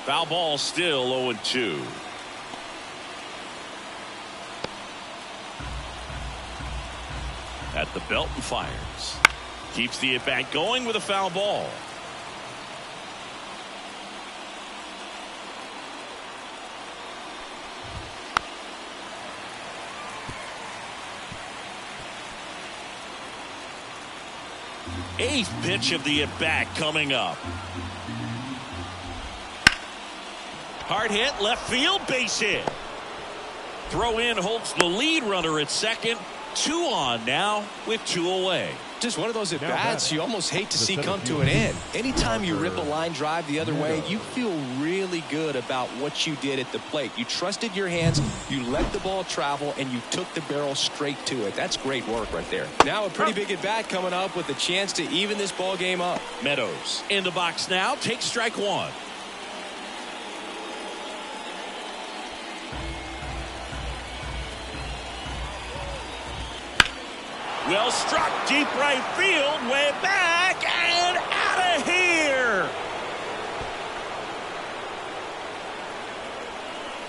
Foul ball, still 0-2. At the belt and fires. Keeps the at-bat going with a foul ball. Eighth pitch of the at-bat coming up. Hard hit, left field, base hit. Throw in holds the lead runner at second. 2 on now with 2 away. Just one of those at-bats you almost hate to see come to an end. Anytime you rip a line drive the other way, you feel really good about what you did at the plate. You trusted your hands, you let the ball travel, and you took the barrel straight to it. That's great work right there. Now a pretty big at-bat coming up with a chance to even this ball game up. Meadows in the box now, takes strike 1. Well struck, deep right field, way back and out of here.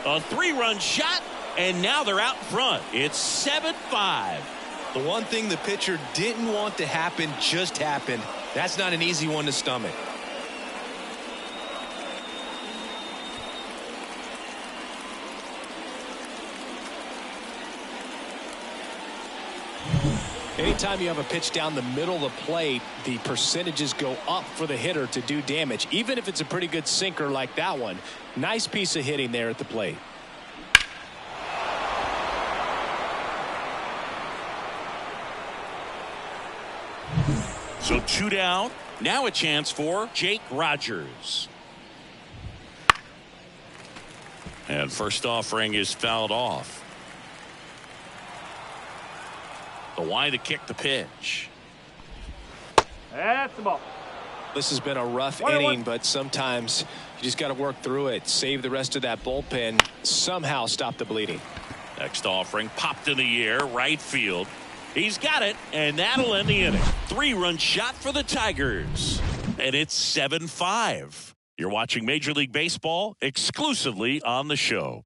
A 3-run shot, and now they're out in front. It's 7-5. The one thing the pitcher didn't want to happen just happened. That's not an easy one to stomach. Anytime you have a pitch down the middle of the plate, the percentages go up for the hitter to do damage, even if it's a pretty good sinker like that one. Nice piece of hitting there at the plate. So 2 down. Now a chance for Jake Rogers. And first offering is fouled off. The wide to kick the pitch. That's the ball. This has been a rough inning, but sometimes you just got to work through it. Save the rest of that bullpen. Somehow stop the bleeding. Next offering popped in the air, right field. He's got it, and that'll end the inning. 3-run shot for the Tigers. And it's 7-5. You're watching Major League Baseball exclusively on the show.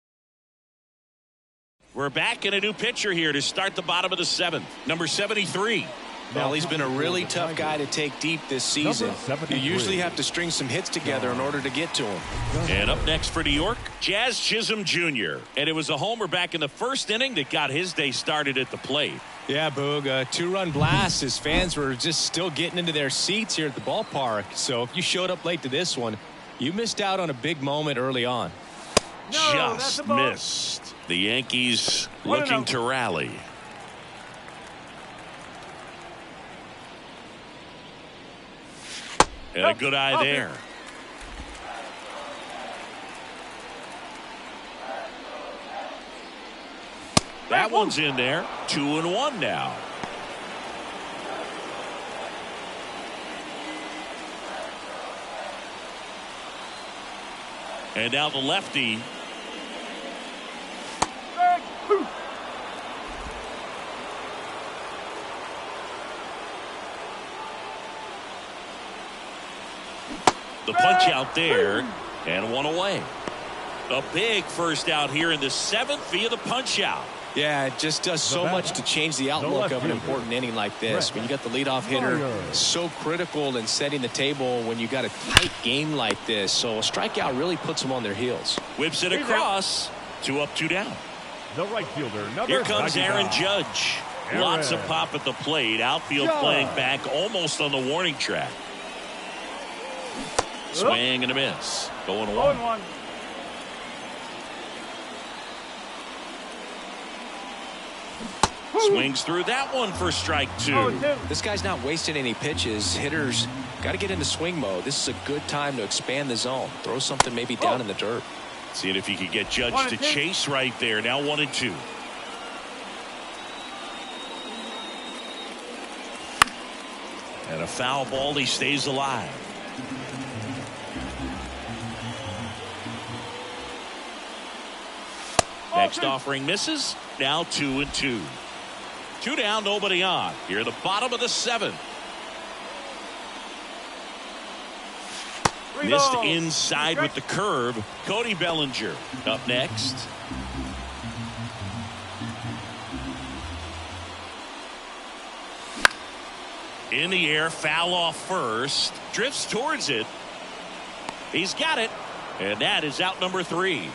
We're back in a new pitcher here to start the bottom of the 7th. Number 73. Well, he's been a really tough guy to take deep this season. You usually have to string some hits together in order to get to him. And up next for New York, Jazz Chisholm Jr. And it was a homer back in the first inning that got his day started at the plate. Yeah, Boog, a 2-run blast. His fans were just still getting into their seats here at the ballpark. So if you showed up late to this one, you missed out on a big moment early on. Just missed. The Yankees looking to rally. And a good eye there. That one's in there. 2-1 now. And now the lefty. The punch out there, and one away. A big first out here in the 7th via the punch out. Yeah, it just does so much to change the outlook of an important inning like this. When you got the leadoff hitter, so critical in setting the table when you got a tight game like this. So a strikeout really puts them on their heels. Whips it across. 2 up, 2 down. The right fielder, number Here comes Aaron Judge. Lots of pop at the plate. Outfield playing back almost on the warning track. Swing and a miss. Going 1. Swings through that one for strike 2. This guy's not wasting any pitches. Hitters got to get into swing mode. This is a good time to expand the zone. Throw something maybe down in the dirt. Seeing if he could get Judge to chase right there. Now 1-2. And a foul ball. He stays alive. Next offering misses. Now 2-2. 2 down, nobody on. Here at the bottom of the 7th. Missed inside with the curve. Cody Bellinger up next. In the air, foul off first. Drifts towards it. He's got it. And that is out number 3.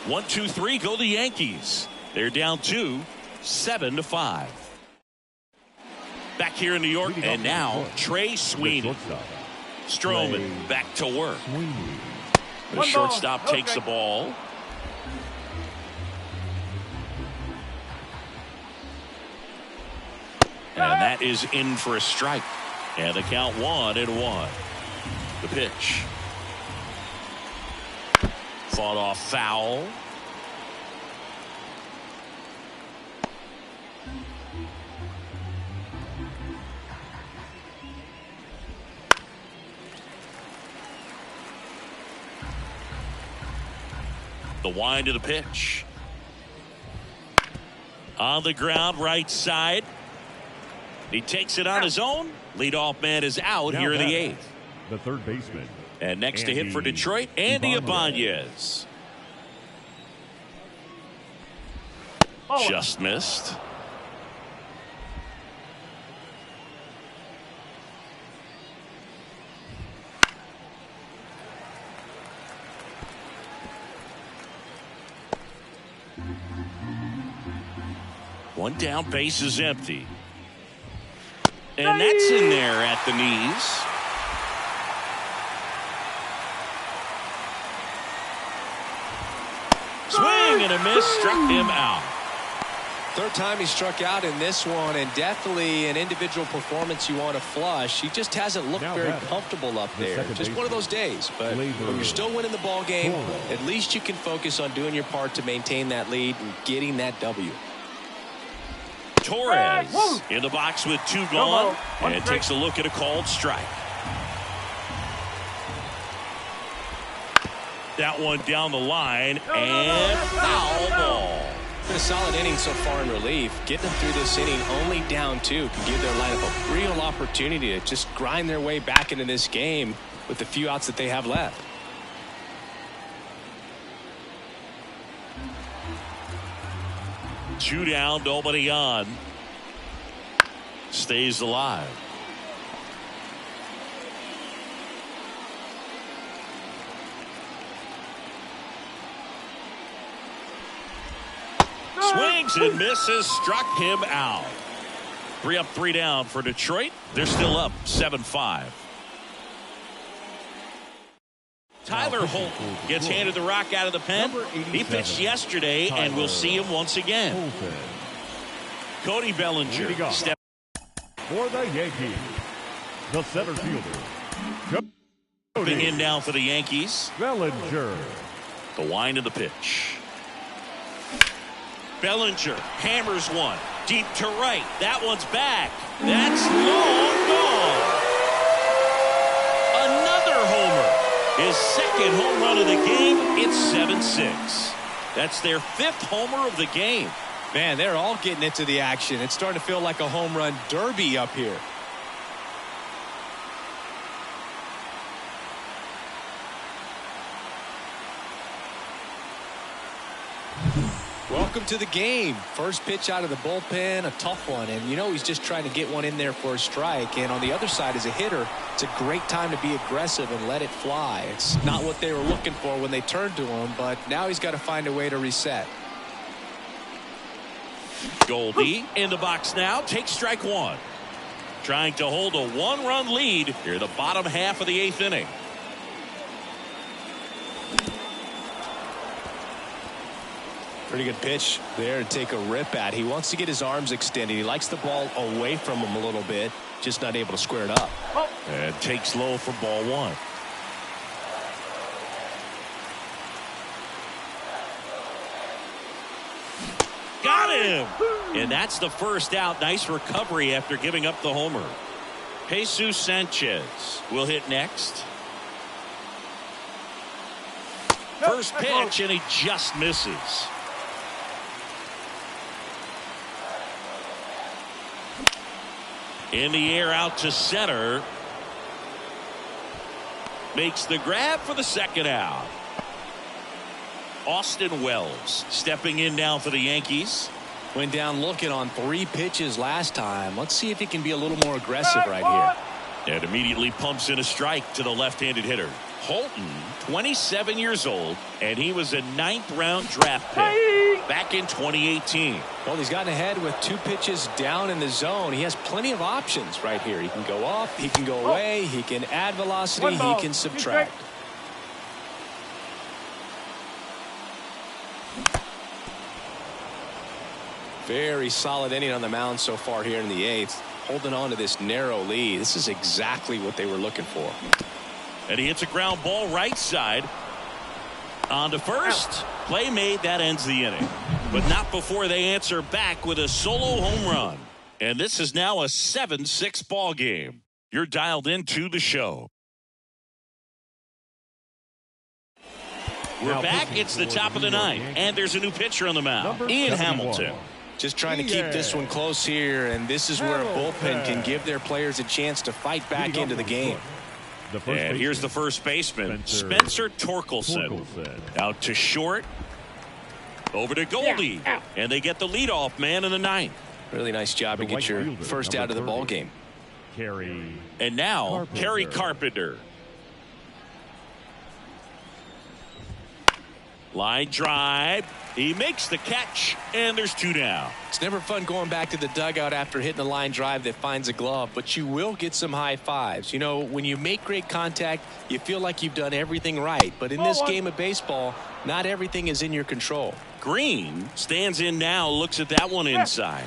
1, 2, 3 go the Yankees. They're down 2, 7-5. Back here in New York, and now Trey Sweeney. Stroman back to work. The shortstop takes the ball. And that is in for a strike. And the count 1-1. The pitch. Fought off foul. The wind of the pitch. On the ground, right side. He takes it on his own. Leadoff man is out here in the 8th. The third baseman. And next to hit for Detroit, Andy Ibanez. Just missed. One down, base is empty. And that's in there at the knees. Swing and a miss, struck him out. Third time he struck out in this one, and definitely an individual performance you want to flush. He just hasn't looked very comfortable up there. Just one of those days. But when you're still winning the ball game, at least you can focus on doing your part to maintain that lead and getting that W. Torres in the box with 2 gone, and takes a look at a called strike. That one down the line, and foul ball. Been a solid inning so far in relief. Getting them through this inning only down 2 can give their lineup a real opportunity to just grind their way back into this game with the few outs that they have left. Two down, nobody on. Stays alive. Swings and misses, struck him out. 3 up, 3 down for Detroit. They're still up 7-5. Tyler Holt gets handed the rock out of the pen. He pitched yesterday, and we'll see him once again. Cody Bellinger step for the Yankees. The center fielder, Coming in now for the Yankees. Bellinger. The wind of the pitch. Bellinger hammers one. Deep to right. That one's back. That's long gone. Another homer. His second home run of the game. It's 7-6. That's their fifth homer of the game. Man, they're all getting into the action. It's starting to feel like a home run derby up here. Welcome to the game. First pitch out of the bullpen, a tough one. And, he's just trying to get one in there for a strike. And on the other side, as a hitter, it's a great time to be aggressive and let it fly. It's not what they were looking for when they turned to him, but now he's got to find a way to reset. Goldie in the box now. Takes strike one. Trying to hold a one-run lead here the bottom half of the eighth inning. Pretty good pitch there to take a rip at. He wants to get his arms extended. He likes the ball away from him a little bit. Just not able to square it up. And takes low for ball one. Got him! And that's the first out. Nice recovery after giving up the homer. Jesus Sanchez will hit next. First pitch, and he just misses. In the air out to center. Makes the grab for the second out. Austin Wells stepping in now for the Yankees. Went down looking on 3 pitches last time. Let's see if he can be a little more aggressive right here. And immediately pumps in a strike to the left-handed hitter. Holton, 27 years old, and he was a 9th-round draft pick back in 2018. Well, he's gotten ahead with 2 pitches down in the zone. He has plenty of options right here. He can go up, he can go away, he can add velocity, he can subtract. Very solid inning on the mound so far here in the 8th. Holding on to this narrow lead. This is exactly what they were looking for. And he hits a ground ball right side. On to first. Play made. That ends the inning. But not before they answer back with a solo home run. And this is now a 7-6 ball game. You're dialed into the show. We're back. It's the top of the 9th. And there's a new pitcher on the mound. Ian Hamilton. Just trying to keep this one close here, and this is where a bullpen can give their players a chance to fight back into the game. And here's the first baseman, Spencer Torkelson. Out to short. Over to Goldie. And they get the leadoff man in the 9th. Really nice job to get your first out of the ball game. And now, Kerry Carpenter. Line drive. He makes the catch, and there's 2 down. It's never fun going back to the dugout after hitting a line drive that finds a glove, but you will get some high fives. When you make great contact, you feel like you've done everything right. But in this game of baseball, not everything is in your control. Green stands in now, looks at that one inside.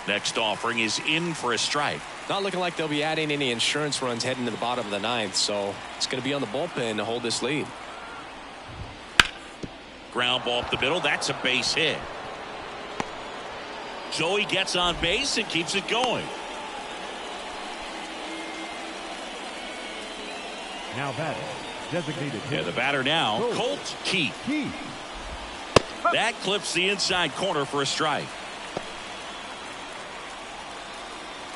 Next offering is in for a strike. Not looking like they'll be adding any insurance runs heading to the bottom of the 9th, so it's going to be on the bullpen to hold this lead. Ground ball up the middle. That's a base hit. Joey gets on base and keeps it going. Now batting, designated hitter. And the batter now, Colt Keith. That clips the inside corner for a strike.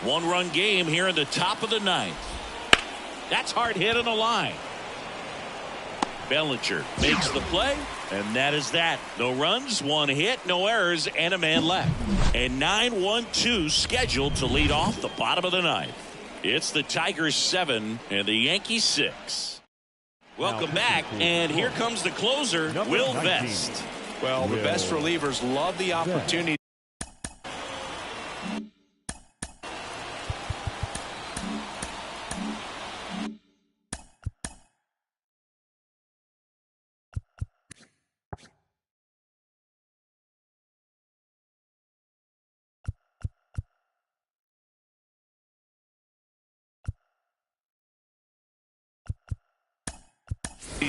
1-run game here in the top of the 9th. That's hard hit on the line. Bellinger makes the play, and that is that. No runs, 1 hit, no errors, and a man left. And 9-1-2 scheduled to lead off the bottom of the 9th. It's the Tigers 7 and the Yankees 6. Welcome back, and here comes the closer, Will Vest. Well, the best relievers love the opportunity.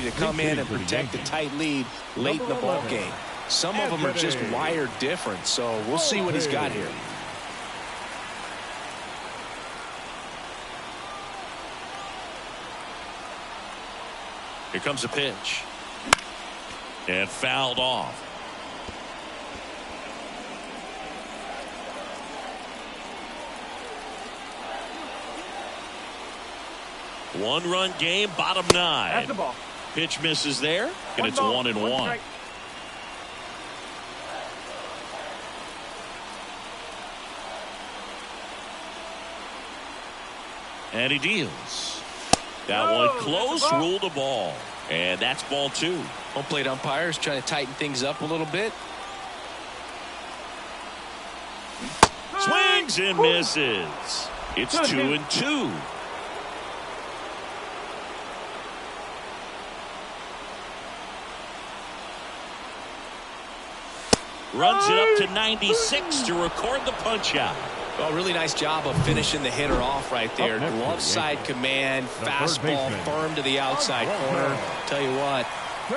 to come in and protect the tight lead late in the ball game. Some of them are just wired different, so we'll see what he's got here. Here comes a pitch. And fouled off. One-run game, bottom 9. That's the ball. Pitch misses there, and it's 1-1. And he deals. That one close, ruled a ball. And that's ball 2. Home plate umpires trying to tighten things up a little bit. Swings and misses. It's 2-2. Runs it up to 96 to record the punch out. Well, really nice job of finishing the hitter off right there. Glove side command, fastball firm to the outside corner. Tell you what,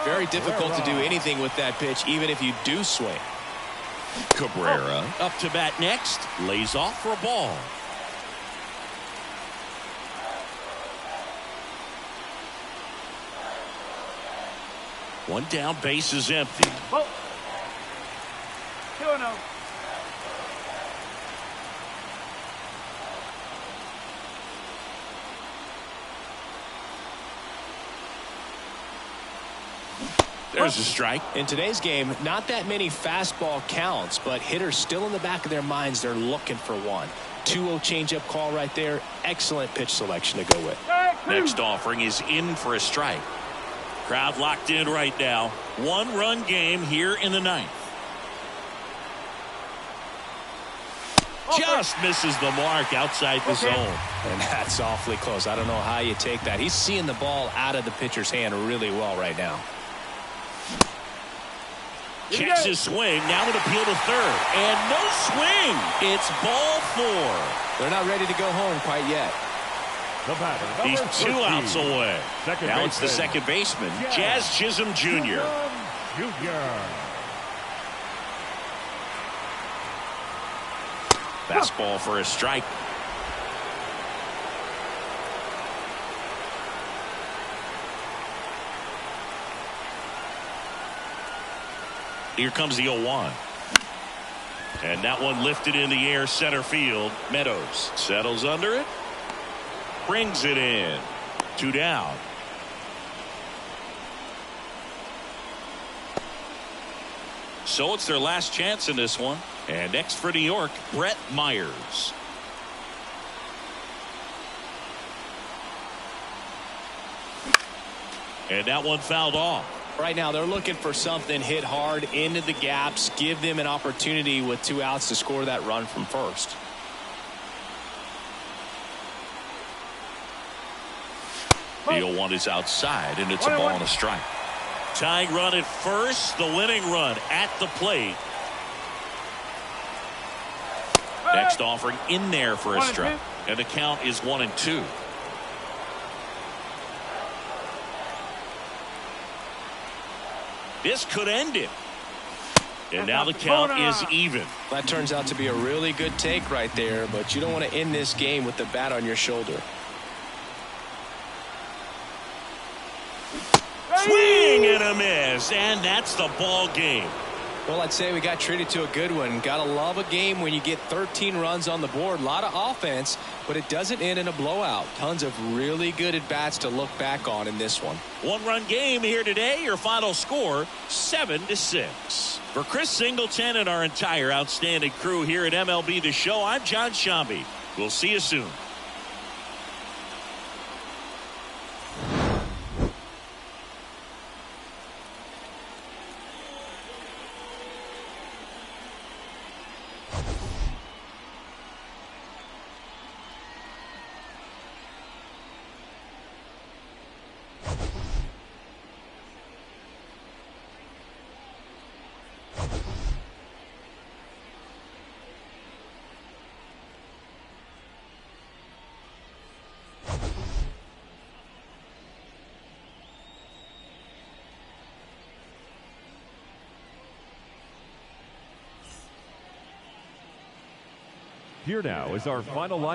very difficult to do anything with that pitch, even if you do swing. Cabrera up to bat next, lays off for a ball. One down, base is empty. 2-0. There's a strike. In today's game, not that many fastball counts, but hitters still in the back of their minds, they're looking for one. 2-0 changeup call right there. Excellent pitch selection to go with. Next offering is in for a strike. Crowd locked in right now. One-run game here in the 9th. Just misses the mark outside the zone. And that's awfully close. I don't know how you take that. He's seeing the ball out of the pitcher's hand really well right now. Checks his swing. Now an appeal to third. And no swing. It's ball 4. They're not ready to go home quite yet. The batter, He's number 2 outs 13. away. Second Now it's the baseman. second baseman, Jazz Chisholm Jr. Fastball for a strike. Here comes the 0-1. And that one lifted in the air center field. Meadows settles under it. Brings it in. 2 down. So it's their last chance in this one. And next for New York, Brett Myers. And that one fouled off. Right now they're looking for something hit hard into the gaps, give them an opportunity with 2 outs to score that run from first. The 0-1 is outside, and it's a ball and a strike. Tying run at first, the winning run at the plate. Next offering in there for a strike, and the count is 1-2. This could end it. And now the count is even. That turns out to be a really good take right there, but you don't want to end this game with the bat on your shoulder. Swing and a miss, and that's the ball game. Well, I'd say we got treated to a good one. Gotta love a game when you get 13 runs on the board. A lot of offense, but it doesn't end in a blowout. Tons of really good at-bats to look back on in this one. One-run game here today. Your final score, 7-6. For Chris Singleton and our entire outstanding crew here at MLB The Show, I'm John Shambi. We'll see you soon. Here now is our final line.